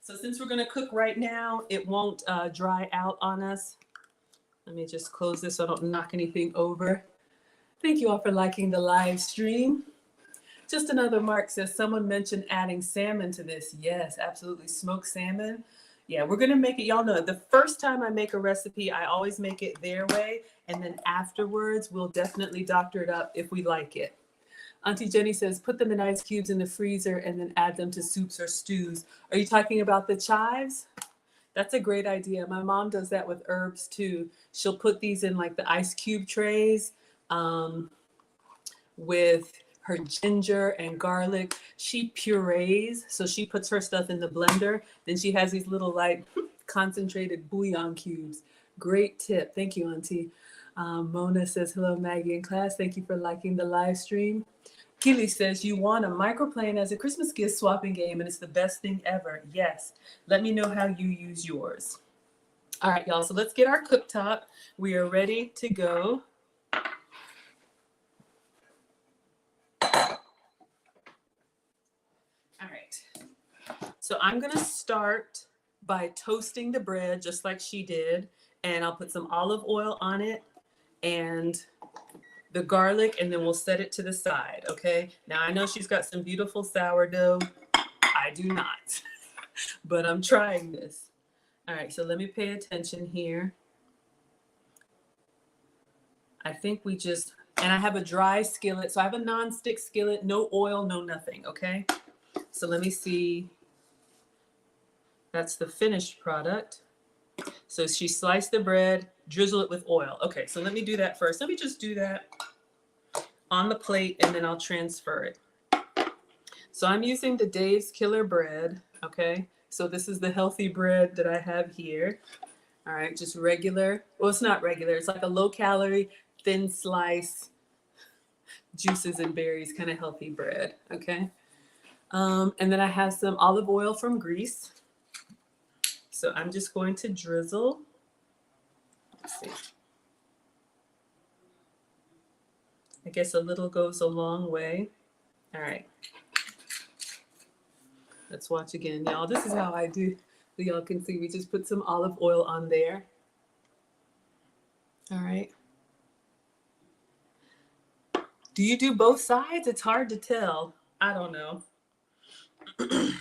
[SPEAKER 1] So since we're gonna cook right now, it won't dry out on us. Let me just close this so I don't knock anything over. Thank you all for liking the live stream. Just another Mark says, someone mentioned adding salmon to this. Yes, absolutely. Smoked salmon Yeah, we're gonna make it, y'all know, the first time I make a recipe, I always make it their way. And then afterwards, we'll definitely doctor it up if we like it. Auntie Jenny says, put them in ice cubes in the freezer and then add them to soups or stews. Are you talking about the chives? That's a great idea. My mom does that with herbs too. She'll put these in like the ice cube trays with her ginger and garlic. She purees, so she puts her stuff in the blender. Then she has these little like concentrated bouillon cubes. Great tip. Thank you, Auntie. Mona says, hello, Maggie in class. Thank you for liking the live stream. Keely says, you won a microplane as a Christmas gift swapping game, and it's the best thing ever. Yes. Let me know how you use yours. All right, y'all. So let's get our cooktop. We are ready to go. All right. So I'm going to start by toasting the bread just like she did. And I'll put some olive oil on it and the garlic, and then we'll set it to the side, okay? Now, I know she's got some beautiful sourdough. I do not, but I'm trying this. All right, so let me pay attention here. I think we just, and I have a dry skillet. So I have a nonstick skillet, no oil, no nothing, okay? So let me see. That's the finished product. So she sliced the bread, drizzle it with oil. Okay, so let me do that first. Let me just do that on the plate and then I'll transfer it. So I'm using the Dave's Killer bread, okay? So this is the healthy bread that I have here. All right, just regular. Well, it's not regular. It's like a low calorie, thin slice, juices and berries kind of healthy bread, okay? And then I have some olive oil from Greece. So I'm just going to drizzle. Let's see. I guess a little goes a long way. All right. Let's watch again, y'all. This is how I do. So y'all can see, we just put some olive oil on there. All right. Do you do both sides? It's hard to tell. I don't know. It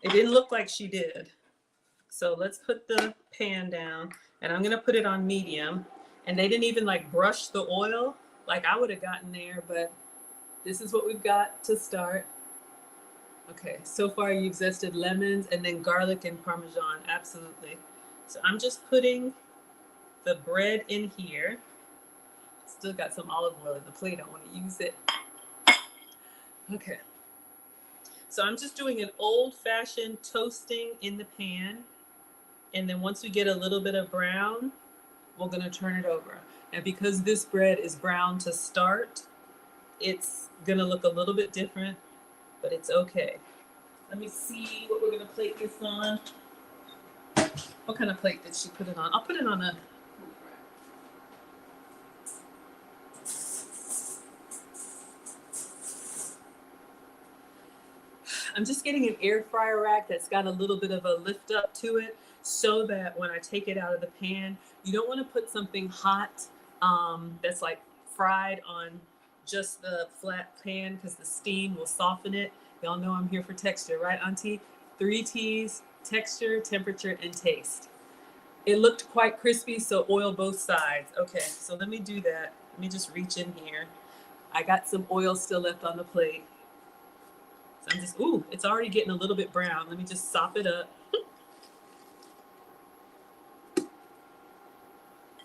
[SPEAKER 1] didn't look like she did. So let's put the pan down and I'm gonna put it on medium. And they didn't even like brush the oil. Like I would have gotten there, but this is what we've got to start. Okay, so far you've zested lemons and then garlic and Parmesan, absolutely. So I'm just putting the bread in here. Still got some olive oil in the plate, I wanna use it. Okay. So I'm just doing an old-fashioned toasting in the pan. And then once we get a little bit of brown, we're gonna turn it over. And because this bread is brown to start, it's gonna look a little bit different, but it's okay. Let me see what we're gonna plate this on. What kind of plate did she put it on? I'll put it on a, I'm just getting an air fryer rack that's got a little bit of a lift up to it so that when I take it out of the pan, you don't want to put something hot that's like fried on just the flat pan because the steam will soften it. Y'all know I'm here for texture, right, Auntie? 3 T's, texture, temperature, and taste. It looked quite crispy, so oil both sides. Okay, so let me do that. Let me just reach in here. I got some oil still left on the plate. So I'm just, ooh, it's already getting a little bit brown. Let me just sop it up.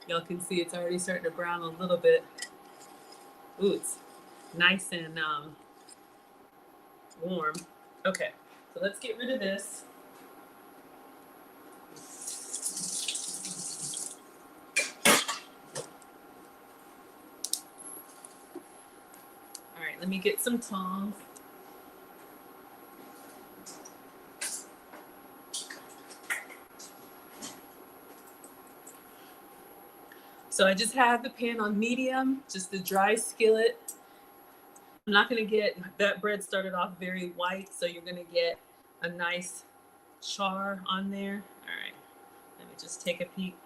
[SPEAKER 1] Y'all can see it's already starting to brown a little bit. Ooh, it's nice and warm. Okay, so let's get rid of this. All right, let me get some tongs. So I just have the pan on medium, just the dry skillet. I'm not gonna get, that bread started off very white, so you're gonna get a nice char on there. All right, let me just take a peek.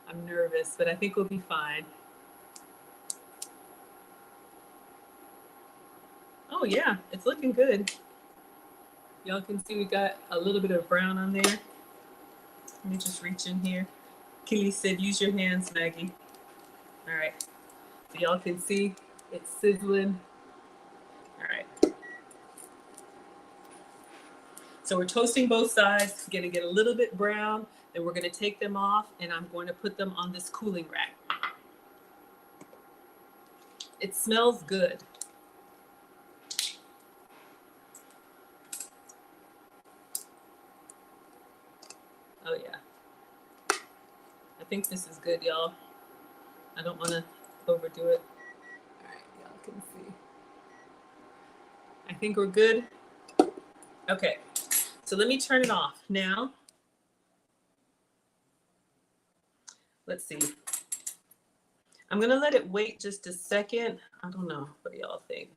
[SPEAKER 1] I'm nervous, but I think we'll be fine. Oh yeah, it's looking good. Y'all can see we got a little bit of brown on there. Let me just reach in here. Keely said, use your hands, Maggie. All right. So y'all can see it's sizzling. All right. So we're toasting both sides, gonna get a little bit brown, then we're gonna take them off and I'm going to put them on this cooling rack. It smells good. Oh yeah. I think this is good, y'all. I don't wanna overdo it. All right, y'all can see. I think we're good. Okay, so let me turn it off. Now, let's see. I'm gonna let it wait just a second. I don't know, what do y'all think?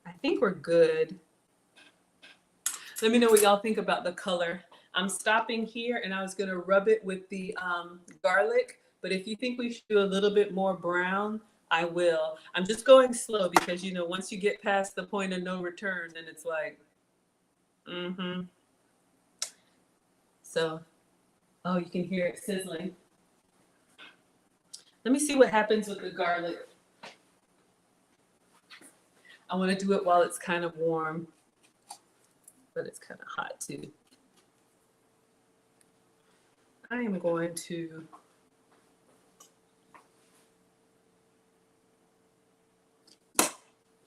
[SPEAKER 1] I think we're good. Let me know what y'all think about the color. I'm stopping here and I was gonna rub it with the garlic, but if you think we should do a little bit more brown, I will. I'm just going slow because, you know, once you get past the point of no return, then it's like, So, oh, you can hear it sizzling. Let me see what happens with the garlic. I want to do it while it's kind of warm, but it's kind of hot too. I am going to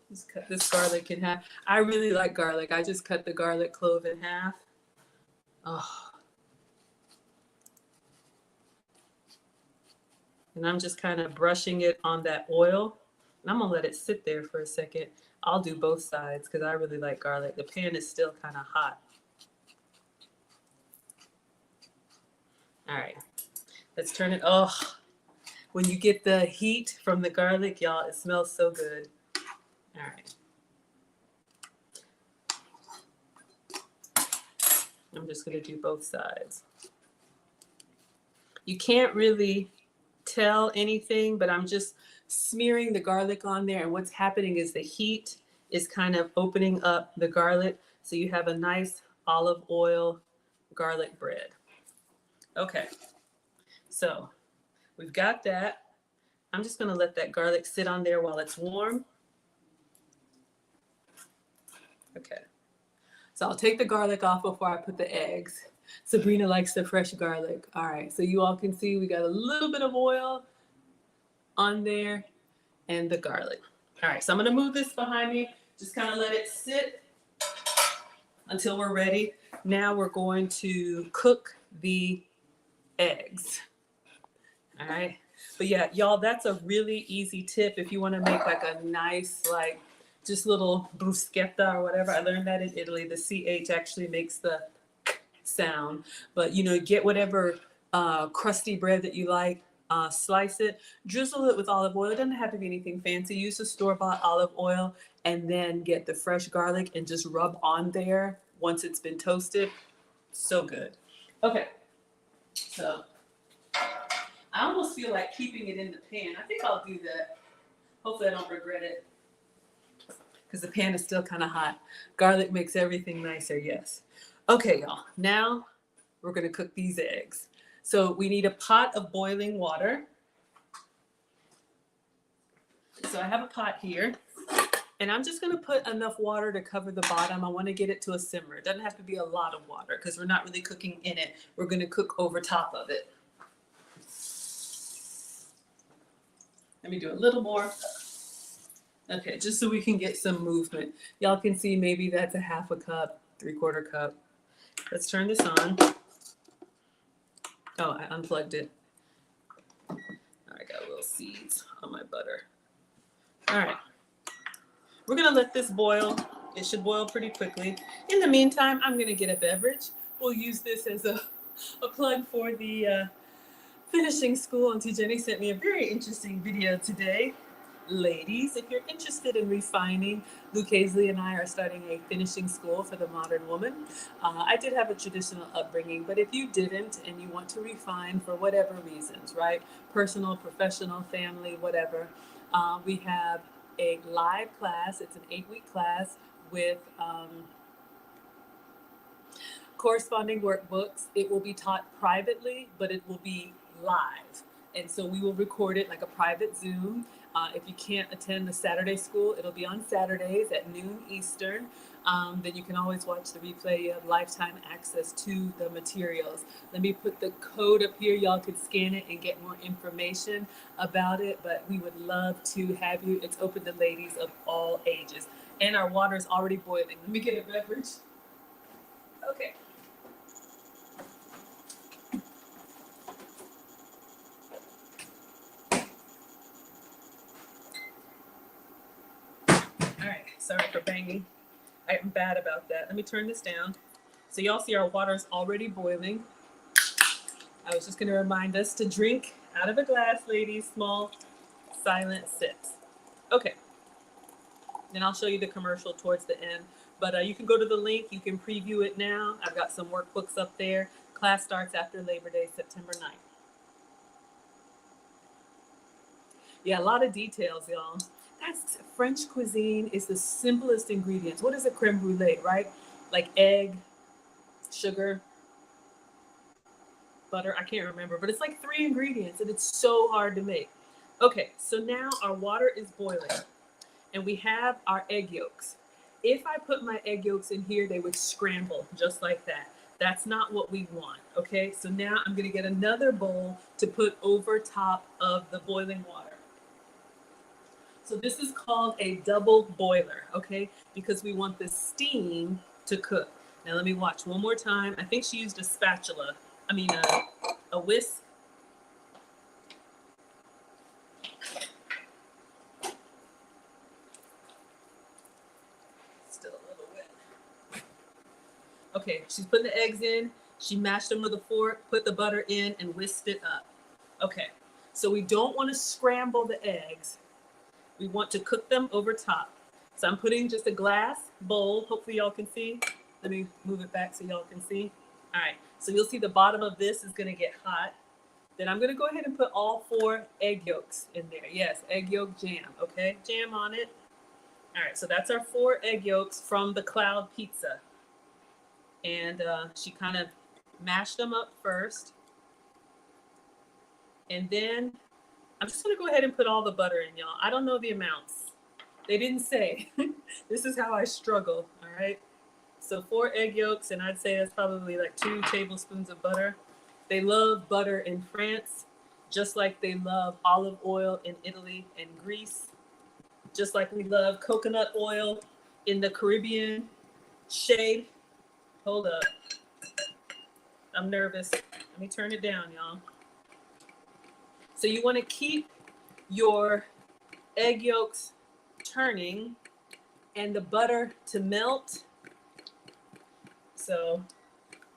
[SPEAKER 1] just cut this garlic in half. I really like garlic. I just cut the garlic clove in half. Oh. And I'm just kind of brushing it on that oil. And I'm gonna let it sit there for a second. I'll do both sides because I really like garlic. The pan is still kind of hot. All right, let's turn it. Oh, when you get the heat from the garlic, y'all, it smells so good. All right. I'm just gonna do both sides. You can't really tell anything, but I'm just smearing the garlic on there. And what's happening is the heat is kind of opening up the garlic. So you have a nice olive oil garlic bread. Okay, so we've got that. I'm just gonna let that garlic sit on there while it's warm. Okay, so I'll take the garlic off before I put the eggs. Sabrina likes the fresh garlic. All right, so you all can see we got a little bit of oil on there and the garlic. All right, so I'm gonna move this behind me, just kind of let it sit until we're ready. Now we're going to cook the eggs. All right, but yeah, y'all, that's a really easy tip if you wanna make like a nice, like just little bruschetta or whatever. I learned that in Italy. The CH actually makes the sound, but you know, get whatever crusty bread that you like, slice it, drizzle it with olive oil. It doesn't have to be anything fancy. Use the store-bought olive oil and then get the fresh garlic and just rub on there once it's been toasted. So good. Okay, so I almost feel like keeping it in the pan. I think I'll do that. Hopefully I don't regret it because the pan is still kind of hot. Garlic makes everything nicer, yes. Okay, y'all, now we're gonna cook these eggs. So we need a pot of boiling water. So I have a pot here, and I'm just gonna put enough water to cover the bottom. I wanna get it to a simmer. It doesn't have to be a lot of water because we're not really cooking in it. We're gonna cook over top of it. Let me do a little more. Okay, just so we can get some movement. Y'all can see maybe that's a half a cup, 3/4 cup. Let's turn this on. Oh, I unplugged it. I got little seeds on my butter. All right. We're gonna let this boil. It should boil pretty quickly. In the meantime, I'm gonna get a beverage. We'll use this as a plug for the finishing school. Auntie Jenny sent me a very interesting video today. Ladies, if you're interested in refining, Luke Hazley and I are starting a finishing school for the modern woman. I did have a traditional upbringing, but if you didn't and you want to refine for whatever reasons, right? Personal, professional, family, whatever, we have a live class. It's an 8-week class with Corresponding workbooks, it will be taught privately, but it will be live. And so we will record it like a private Zoom. If you can't attend the Saturday school, it'll be on Saturdays at noon Eastern. Then you can always watch the replay. You have lifetime access to the materials. Let me put the code up here. Y'all could scan it and get more information about it, but we would love to have you. It's open to ladies of all ages. And our water is already boiling. Let me get a beverage. Okay. All right, sorry for banging. I am bad about that. Let me turn this down. So y'all see our water is already boiling. I was just gonna remind us to drink out of a glass, ladies, small, silent sips. Okay, then I'll show you the commercial towards the end. But you can go to the link, you can preview it now. I've got some workbooks up there. Class starts after Labor Day, September 9th. Yeah, a lot of details, y'all. That's French cuisine is the simplest ingredients. What is a creme brulee, right? Like egg, sugar, butter, I can't remember, but it's like 3 ingredients and it's so hard to make. Okay, so now our water is boiling and we have our egg yolks. If I put my egg yolks in here, they would scramble just like that. That's not what we want, okay? So now I'm gonna get another bowl to put over top of the boiling water. So this is called a double boiler, okay? Because we want the steam to cook. Now let me watch one more time. I think she used a spatula. I mean a whisk. Still a little wet. Okay, she's putting the eggs in. She mashed them with a fork, put the butter in, and whisked it up. Okay, so we don't want to scramble the eggs. We want to cook them over top. So I'm putting just a glass bowl. Hopefully y'all can see. Let me move it back so y'all can see. All right, so you'll see the bottom of this is gonna get hot. Then I'm gonna go ahead and put all 4 egg yolks in there. Yes, egg yolk jam, okay? Jam on it. All right, so that's our 4 egg yolks from the Cloud Pizza. And she kind of mashed them up first. And then I'm just gonna go ahead and put all the butter in, y'all. I don't know the amounts. They didn't say. This is how I struggle, all right? So 4 egg yolks, and I'd say that's probably like 2 tablespoons of butter. They love butter in France, just like they love olive oil in Italy and Greece, just like we love coconut oil in the Caribbean. Shade, hold up. I'm nervous. Let me turn it down, y'all. So you want to keep your egg yolks turning and the butter to melt. So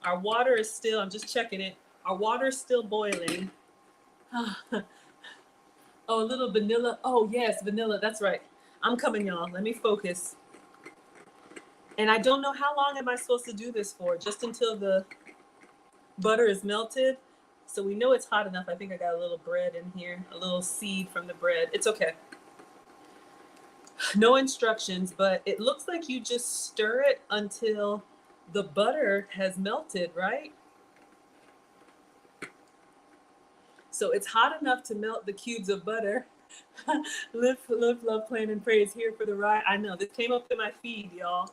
[SPEAKER 1] our water is still, I'm just checking it. Our water is still boiling. Oh, a little vanilla. Oh yes, vanilla, that's right. I'm coming, y'all. Let me focus. And I don't know how long am I supposed to do this for, just until the butter is melted. So we know it's hot enough. I think I got a little bread in here, a little seed from the bread. It's okay. No instructions, but it looks like you just stir it until the butter has melted, right? So it's hot enough to melt the cubes of butter. Live, love, plan, and praise here for the ride. I know this came up in my feed, y'all.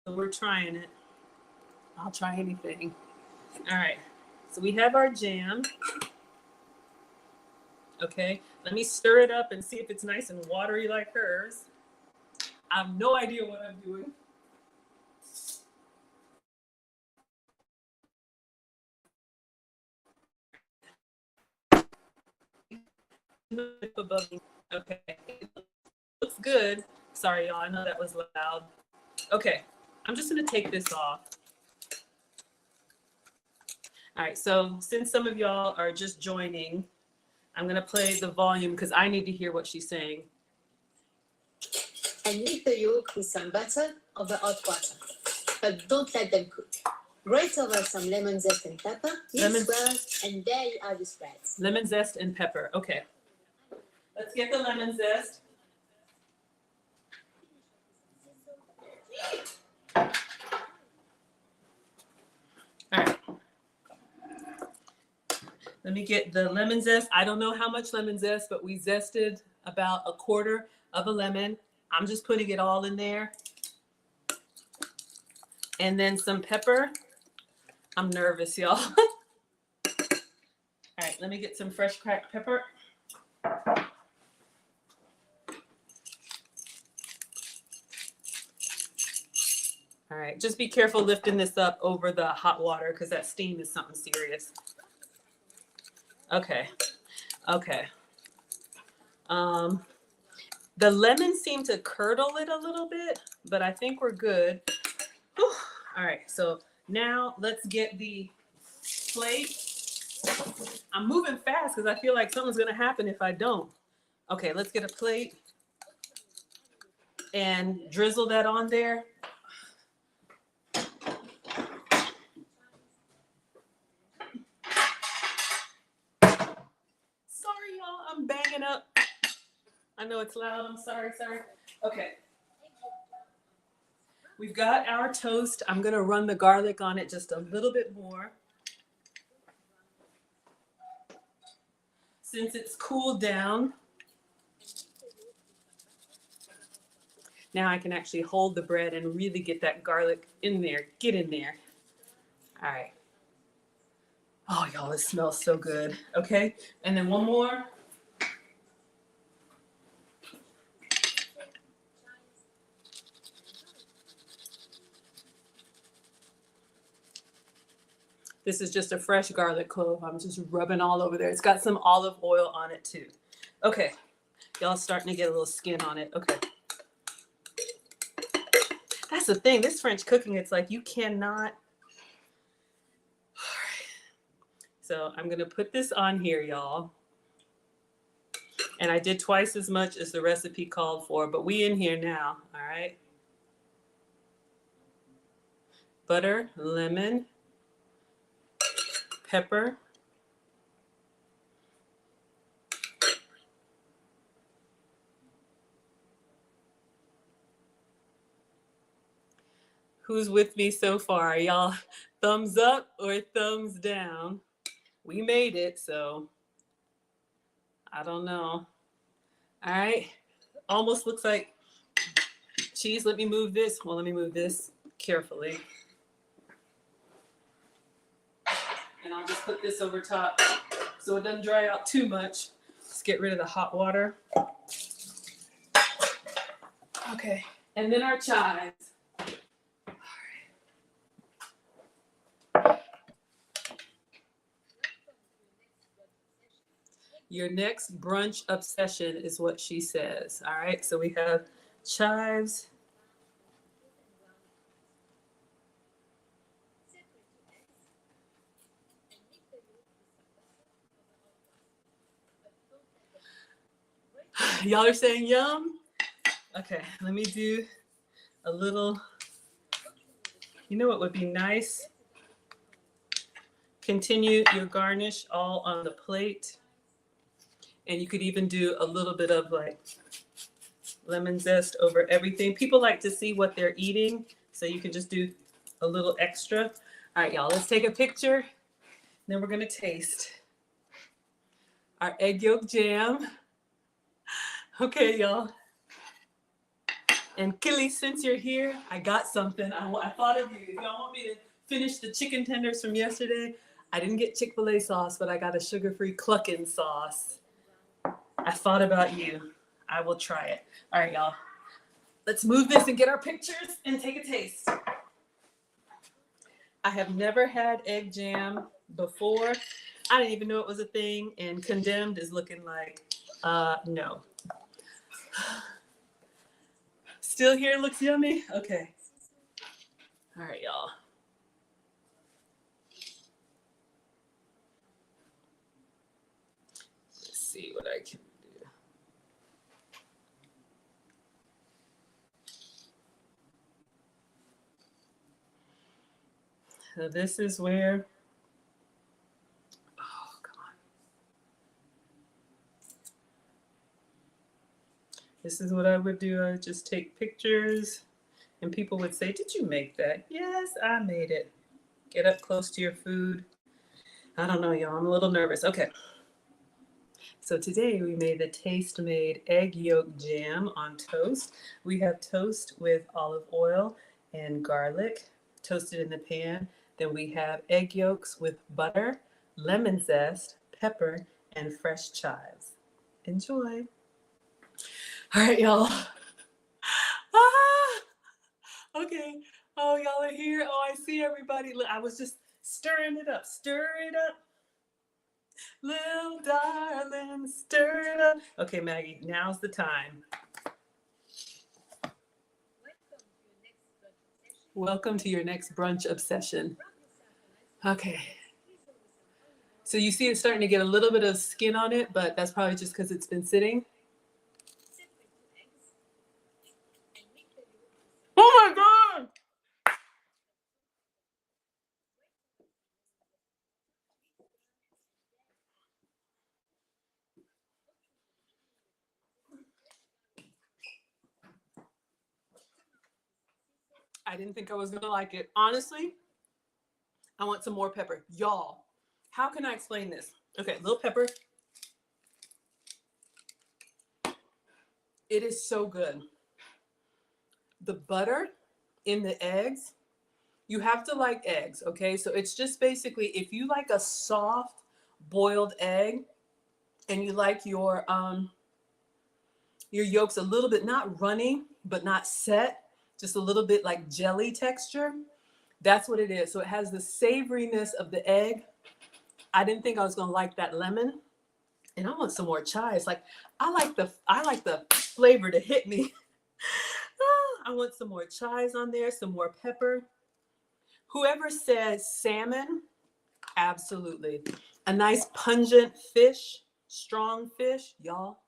[SPEAKER 1] So we're trying it. I'll try anything. All right. So we have our jam. Okay. Let me stir it up and see if it's nice and watery like hers. I have no idea what I'm doing. Okay, looks good. Sorry, y'all. I know that was loud. Okay, I'm just gonna take this off. All right, so since some of y'all are just joining, I'm gonna play the volume because I need to hear what she's saying.
[SPEAKER 2] And knead the yolk with some butter over hot water, but don't let them cook. Grate over some lemon zest and pepper, mix well, and there you have your spreads.
[SPEAKER 1] Lemon zest and pepper. Okay. Let's get the lemon zest. Let me get the lemon zest. I don't know how much lemon zest, but we zested about 1/4 of a lemon. I'm just putting it all in there. And then some pepper. I'm nervous, y'all. All right, let me get some fresh cracked pepper. All right, just be careful lifting this up over the hot water because that steam is something serious. Okay, okay. The lemon seemed to curdle it a little bit, but I think we're good. Whew. All right, so now let's get the plate. I'm moving fast because I feel like something's gonna happen if I don't. Okay, let's get a plate and drizzle that on there. Sorry, y'all, I'm banging up. I know it's loud, I'm sorry. Okay. We've got our toast. I'm gonna run the garlic on it just a little bit more. Since it's cooled down, now I can actually hold the bread and really get that garlic in there. Get in there. All right. Oh, y'all, it smells so good. Okay, and then one more. This is just a fresh garlic clove. I'm just rubbing all over there. It's got some olive oil on it too. Okay, y'all starting to get a little skin on it. Okay. That's the thing, this French cooking, it's like you cannot. All right. So I'm gonna put this on here, y'all. And I did twice as much as the recipe called for, but we in here now, all right? Butter, lemon, pepper. Who's with me so far? Y'all thumbs up or thumbs down? We made it, so I don't know. All right, almost looks like cheese. Let me move this. Well, let me move this carefully. And I'll just put this over top so it doesn't dry out too much. Let's get rid of the hot water. Okay, and then our chives. Your next brunch obsession is what she says. All right, so we have chives. Y'all are saying yum? Okay, let me do a little, you know what would be nice? Continue your garnish all on the plate. And you could even do a little bit of like lemon zest over everything. People like to see what they're eating, so you can just do a little extra. All right, y'all, let's take a picture. Then we're gonna taste our egg yolk jam. Okay, y'all. And Killy, since you're here, I got something. I thought of you. If y'all want me to finish the chicken tenders from yesterday, I didn't get Chick-fil-A sauce, but I got a sugar-free cluckin' sauce. I thought about you. I will try it. All right, y'all. Let's move this and get our pictures and take a taste. I have never had egg jam before. I didn't even know it was a thing, and Condemned is looking like, no. Still here, looks yummy? Okay. All right, y'all. Let's see what I can do. So this is where, oh, come on. This is what I would do. I would just take pictures and people would say, did you make that? Yes, I made it. Get up close to your food. I don't know, y'all. I'm a little nervous. Okay. So today we made the Tastemade egg yolk jam on toast. We have toast with olive oil and garlic toasted in the pan. Then we have egg yolks with butter, lemon zest, pepper, and fresh chives. Enjoy. All right, y'all. Ah, okay. Oh, y'all are here. Oh, I see everybody. Look, I was just stirring it up. Stir it up. Little darling, stir it up. Okay, Maggie, now's the time. Welcome to your next brunch obsession. Okay. So you see it's starting to get a little bit of skin on it, but that's probably just because it's been sitting. Oh my God! I didn't think I was gonna like it. Honestly, I want some more pepper. Y'all, how can I explain this? Okay, little pepper. It is so good. The butter in the eggs, you have to like eggs, okay? So it's just basically if you like a soft boiled egg and you like your yolks a little bit not runny, but not set, just a little bit like jelly texture. That's what it is. So it has the savoriness of the egg. I didn't think I was gonna like that lemon. And I want some more chives. Like I like the flavor to hit me. I want some more chives on there, some more pepper. Whoever says salmon, absolutely. A nice pungent fish, strong fish, y'all.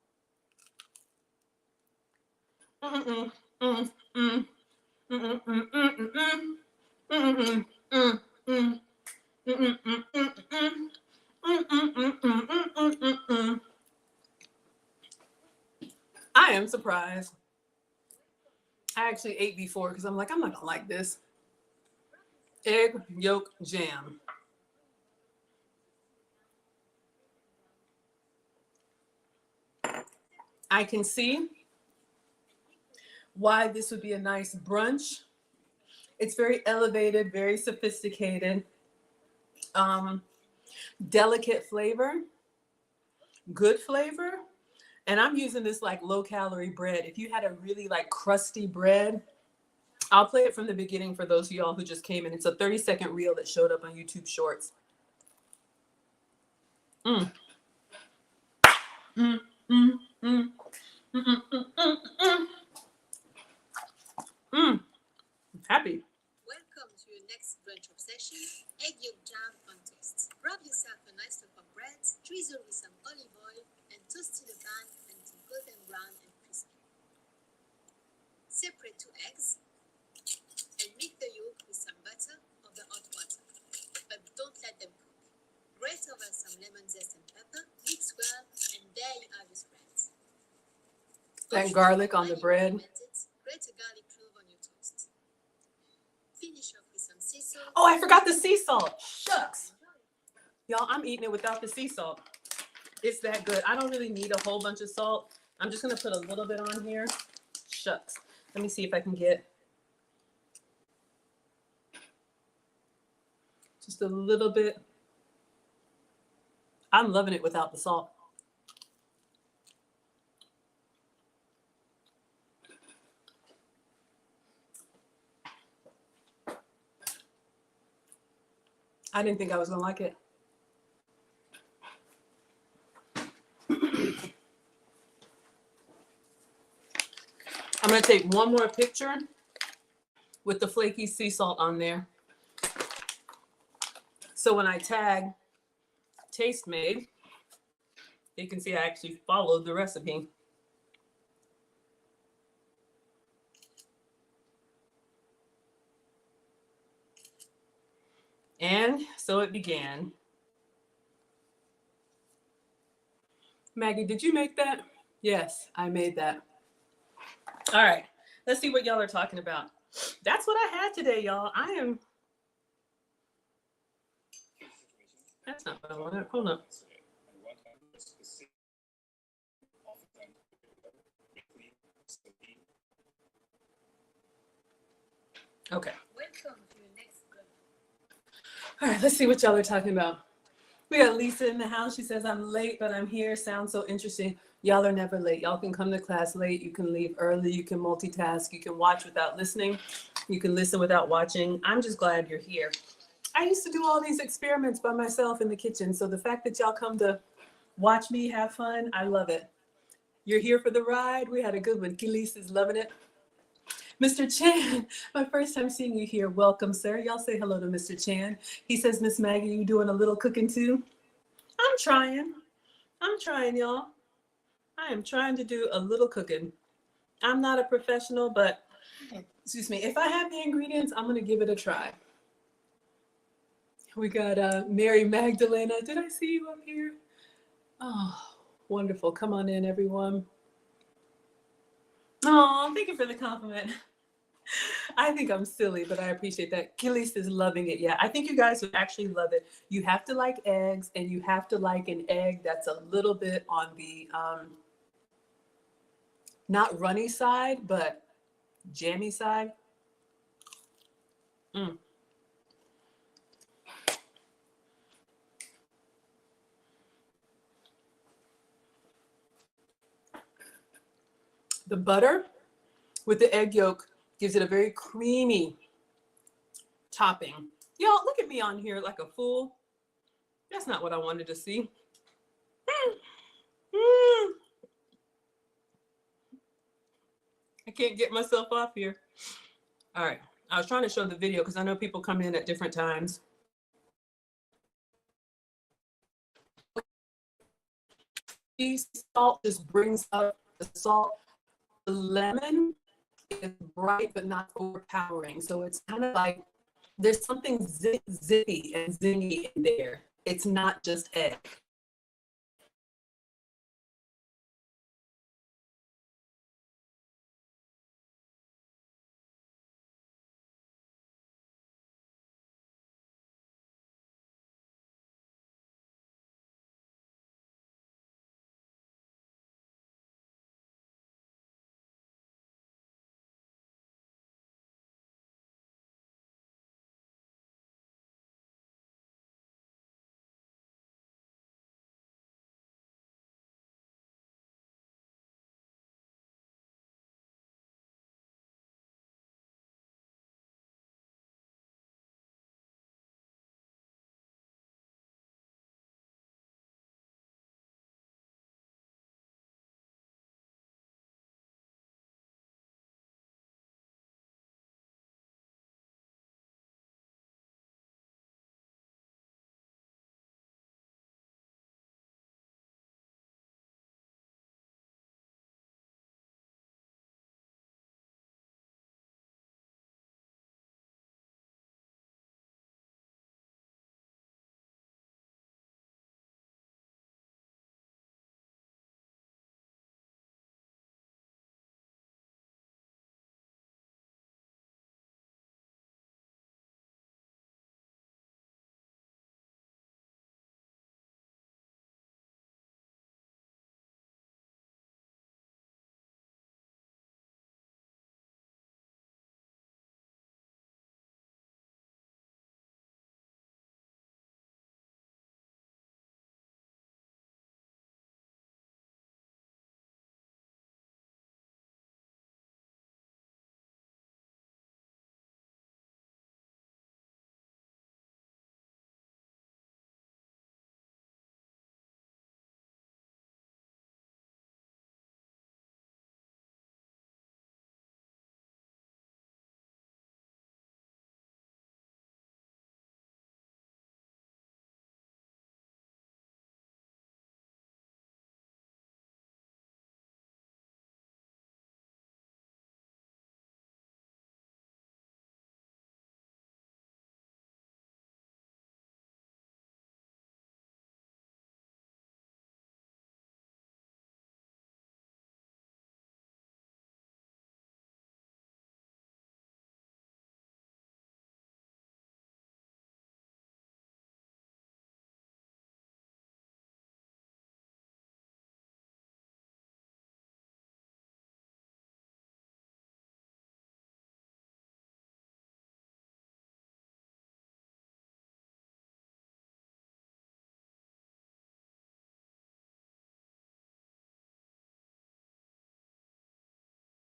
[SPEAKER 1] Mm-mm, mm, mm, mm, mm, mm, mm, mm, mm, mm, mm, mm. I am surprised. I actually ate before because I'm like, I'm not gonna like this. Egg yolk jam. I can see why this would be a nice brunch. It's very elevated, very sophisticated, delicate flavor, good flavor. And I'm using this like low calorie bread. If you had a really like crusty bread, I'll play it from the beginning for those of y'all who just came in. It's a 30-second reel that showed up on YouTube Shorts. Mm. Mm, mm, mm, mm, mm, mm, mm, mm. Mm. Happy.
[SPEAKER 2] Welcome to your next brunch obsession, egg yolk jam on toast. Grab yourself a nice loaf of bread, drizzle with some olive oil, and toast in the pan until golden brown and crispy. Separate 2 eggs and make the yolk with some butter or the hot water, but don't let them cook. Grate over some lemon zest and pepper, mix well, and there you have your spreads.
[SPEAKER 1] That garlic on the bread.
[SPEAKER 2] Grate a garlic clove on your toast. Finish off with some sea salt.
[SPEAKER 1] Oh, I forgot the sea salt. Shucks. Y'all, I'm eating it without the sea salt. It's that good. I don't really need a whole bunch of salt. I'm just going to put a little bit on here. Shucks. Let me see if I can get just a little bit. I'm loving it without the salt. I didn't think I was going to like it. I'm going to take one more picture with the flaky sea salt on there. So when I tag Tastemade, you can see I actually followed the recipe. And so it began. Maggie, did you make that? Yes, I made that. All right, let's see what y'all are talking about. That's what I had today, y'all. I am. That's not what I wanted. Hold up. Okay.
[SPEAKER 2] Welcome to your next club.
[SPEAKER 1] All right, let's see what y'all are talking about. We got Lisa in the house. She says, I'm late, but I'm here. Sounds so interesting. Y'all are never late. Y'all can come to class late. You can leave early. You can multitask. You can watch without listening. You can listen without watching. I'm just glad you're here. I used to do all these experiments by myself in the kitchen. So the fact that y'all come to watch me have fun, I love it. You're here for the ride. We had a good one. Kelis is loving it. Mr. Chan, my first time seeing you here. Welcome, sir. Y'all say hello to Mr. Chan. He says, Miss Maggie, you doing a little cooking too? I'm trying, y'all. I am trying to do a little cooking. I'm not a professional, but excuse me, if I have the ingredients, I'm going to give it a try. We got Mary Magdalena. Did I see you up here? Oh, wonderful. Come on in, everyone. Oh, thank you for the compliment. I think I'm silly, but I appreciate that. Kelis is loving it. Yeah, I think you guys would actually love it. You have to like eggs, and you have to like an egg that's a little bit on the not runny side, but jammy side. Mm. The butter with the egg yolk gives it a very creamy topping. Y'all, look at me on here like a fool. That's not what I wanted to see. I can't get myself off here. All right. I was trying to show the video because I know people come in at different times. Salt just brings up the salt. The lemon is bright but not overpowering. So it's kind of like there's something zippy and zingy in there. It's not just egg.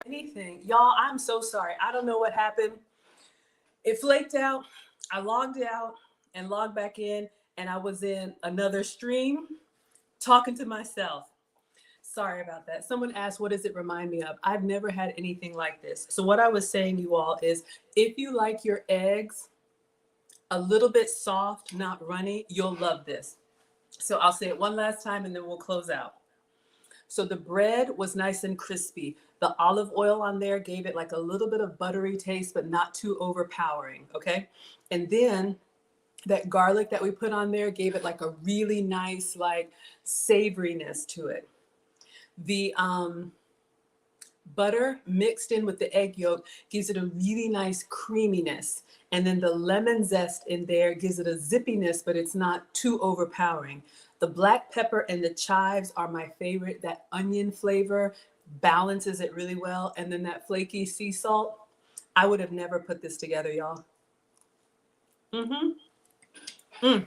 [SPEAKER 1] anything. Y'all, I'm so sorry. I don't know what happened. It flaked out. I logged out and logged back in, and I was in another stream talking to myself. Sorry about that. Someone asked, what does it remind me of? I've never had anything like this. So what I was saying, you all, is if you like your eggs a little bit soft, not runny, you'll love this. So I'll say it one last time and then we'll close out. So the bread was nice and crispy. The olive oil on there gave it like a little bit of buttery taste, but not too overpowering, okay? And then that garlic that we put on there gave it like a really nice, like savoriness to it. The butter mixed in with the egg yolk gives it a really nice creaminess. And then the lemon zest in there gives it a zippiness, but it's not too overpowering. The black pepper and the chives are my favorite. That onion flavor balances it really well. And then that flaky sea salt. I would have never put this together, y'all. All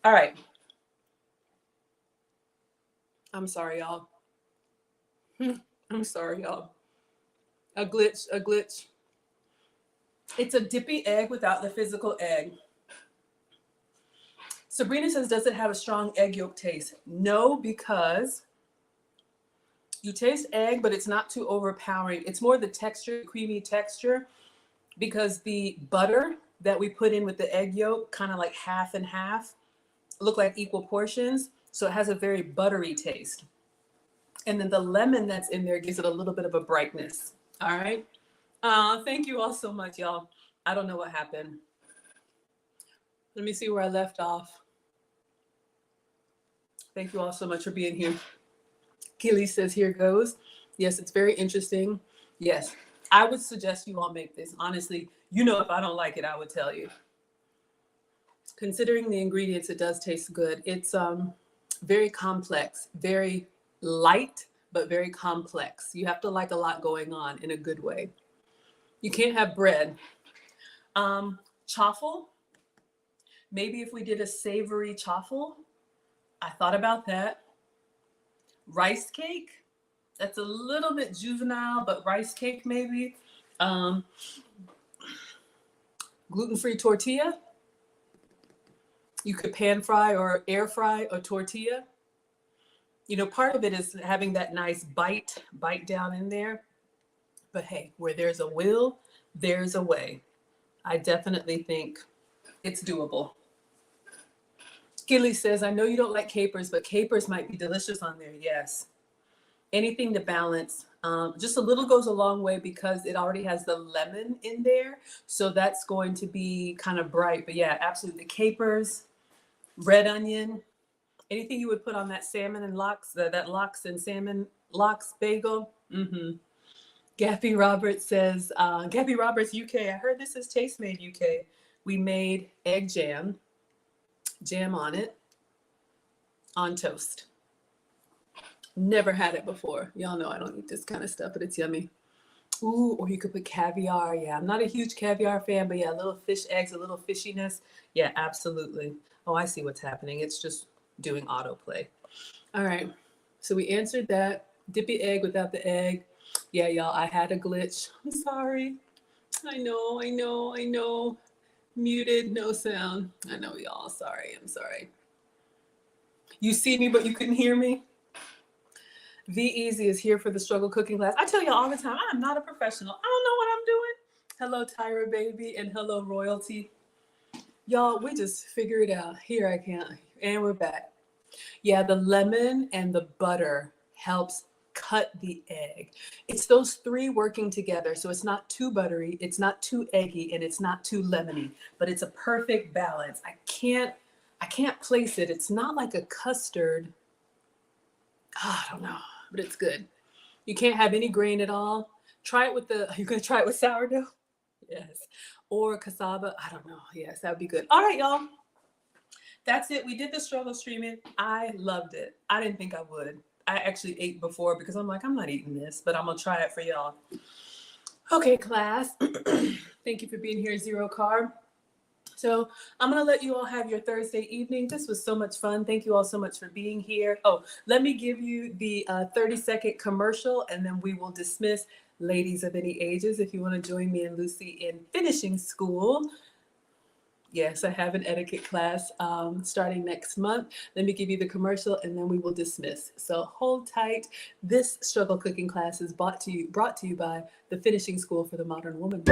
[SPEAKER 1] right. I'm sorry, y'all. I'm sorry, y'all. A glitch, a glitch. It's a dippy egg without the physical egg. Sabrina says, does it have a strong egg yolk taste? No, because you taste egg, but it's not too overpowering. It's more the texture, creamy texture, because the butter that we put in with the egg yolk, kind of like half and half, look like equal portions. So it has a very buttery taste. And then the lemon that's in there gives it a little bit of a brightness. All right. Thank you all so much, y'all. I don't know what happened. Let me see where I left off. Thank you all so much for being here. Keely says, here goes. Yes, it's very interesting. Yes, I would suggest you all make this. Honestly, you know, if I don't like it, I would tell you. Considering the ingredients, it does taste good. It's very complex, very light, but very complex. You have to like a lot going on in a good way. You can't have bread. Chaffle. Maybe if we did a savory chaffle, I thought about that. Rice cake. That's a little bit juvenile, but rice cake maybe. Gluten-free tortilla. You could pan fry or air fry a tortilla. You know, part of it is having that nice bite down in there. But hey, where there's a will, there's a way. I definitely think it's doable. Gilly says, I know you don't like capers, but capers might be delicious on there. Yes. Anything to balance. Just a little goes a long way because it already has the lemon in there. So that's going to be kind of bright. But yeah, absolutely. Capers, red onion, anything you would put on that salmon and lox, that lox and salmon lox bagel. Gappy Roberts says, Gappy Roberts, UK. I heard this is Tastemade, UK. We made egg jam on it, on toast. Never had it before. Y'all know I don't eat this kind of stuff, but it's yummy. Ooh, or you could put caviar. Yeah, I'm not a huge caviar fan, but yeah, little fish eggs, a little fishiness. Yeah, absolutely. Oh, I see what's happening. It's just doing autoplay. All right, so we answered that. Dippy egg without the egg. Yeah, y'all, I had a glitch. I'm sorry. I know. Muted, no sound. I know, y'all. Sorry, I'm sorry. You see me, but you couldn't hear me? V Easy is here for the struggle cooking class. I tell you all the time, I'm not a professional. I don't know what I'm doing. Hello, Tyra baby, and hello, Royalty. Y'all, we just figure it out. Here I can, and we're back. Yeah, the lemon and the butter helps cut the egg. It's those three working together. So it's not too buttery, it's not too eggy, and it's not too lemony, but it's a perfect balance. I can't place it. It's not like a custard. I don't know, but it's good. You can't have any grain at all. Try it with you're going to try it with sourdough? Yes. Or cassava. I don't know. Yes, that would be good. All right, y'all. That's it. We did the struggle streaming. I loved it. I didn't think I would. I actually ate before because I'm like, I'm not eating this, but I'm going to try it for y'all. Okay, class. Thank you for being here, Zero Carb. So I'm going to let you all have your Thursday evening. This was so much fun. Thank you all so much for being here. Oh, let me give you the 30-second commercial, and then we will dismiss. Ladies of any ages, if you want to join me and Lucy in finishing school. Yes, I have an etiquette class starting next month. Let me give you the commercial, and then we will dismiss. So hold tight. This struggle cooking class is brought to you by the Finishing School for the Modern Woman.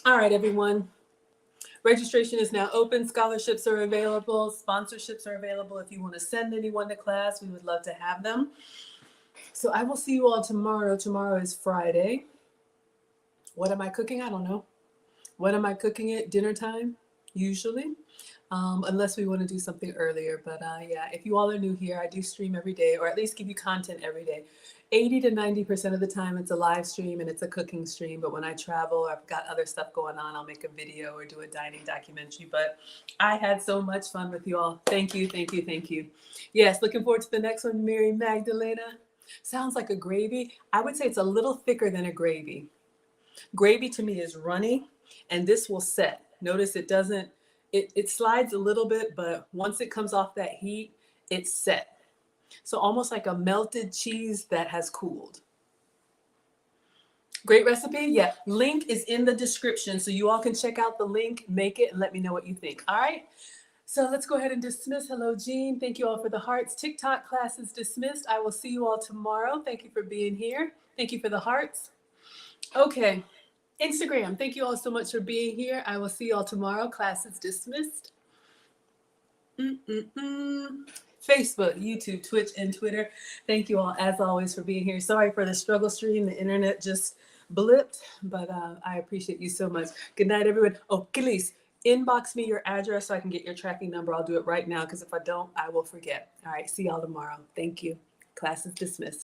[SPEAKER 1] All right, everyone. Registration is now open. Scholarships are available. Sponsorships are available. If you want to send anyone to class, we would love to have them. So I will see you all tomorrow. Tomorrow is Friday. What am I cooking? I don't know. What am I cooking at dinner time? Usually, unless we want to do something earlier. But yeah, if you all are new here, I do stream every day, or at least give you content every day. 80 to 90% of the time it's a live stream and it's a cooking stream. But when I travel, I've got other stuff going on. I'll make a video or do a dining documentary. But I had so much fun with you all. Thank you, thank you, thank you. Yes, looking forward to the next one, Mary Magdalena. Sounds like a gravy. I would say it's a little thicker than a gravy. Gravy to me is runny, and this will set. Notice it doesn't, it slides a little bit, but once it comes off that heat, it's set. So almost like a melted cheese that has cooled. Great recipe. Yeah, link is in the description, so you all can check out the link, make it, and let me know what you think. All right. So let's go ahead and dismiss. Hello, Jean. Thank you all for the hearts. TikTok class is dismissed. I will see you all tomorrow. Thank you for being here. Thank you for the hearts. Okay. Instagram, thank you all so much for being here. I will see you all tomorrow. Class is dismissed. Facebook, YouTube, Twitch, and Twitter. Thank you all, as always, for being here. Sorry for the struggle stream. The internet just blipped, but I appreciate you so much. Good night, everyone. Oh, Khalees, inbox me your address so I can get your tracking number. I'll do it right now, because if I don't, I will forget. All right, see y'all tomorrow. Thank you. Class is dismissed.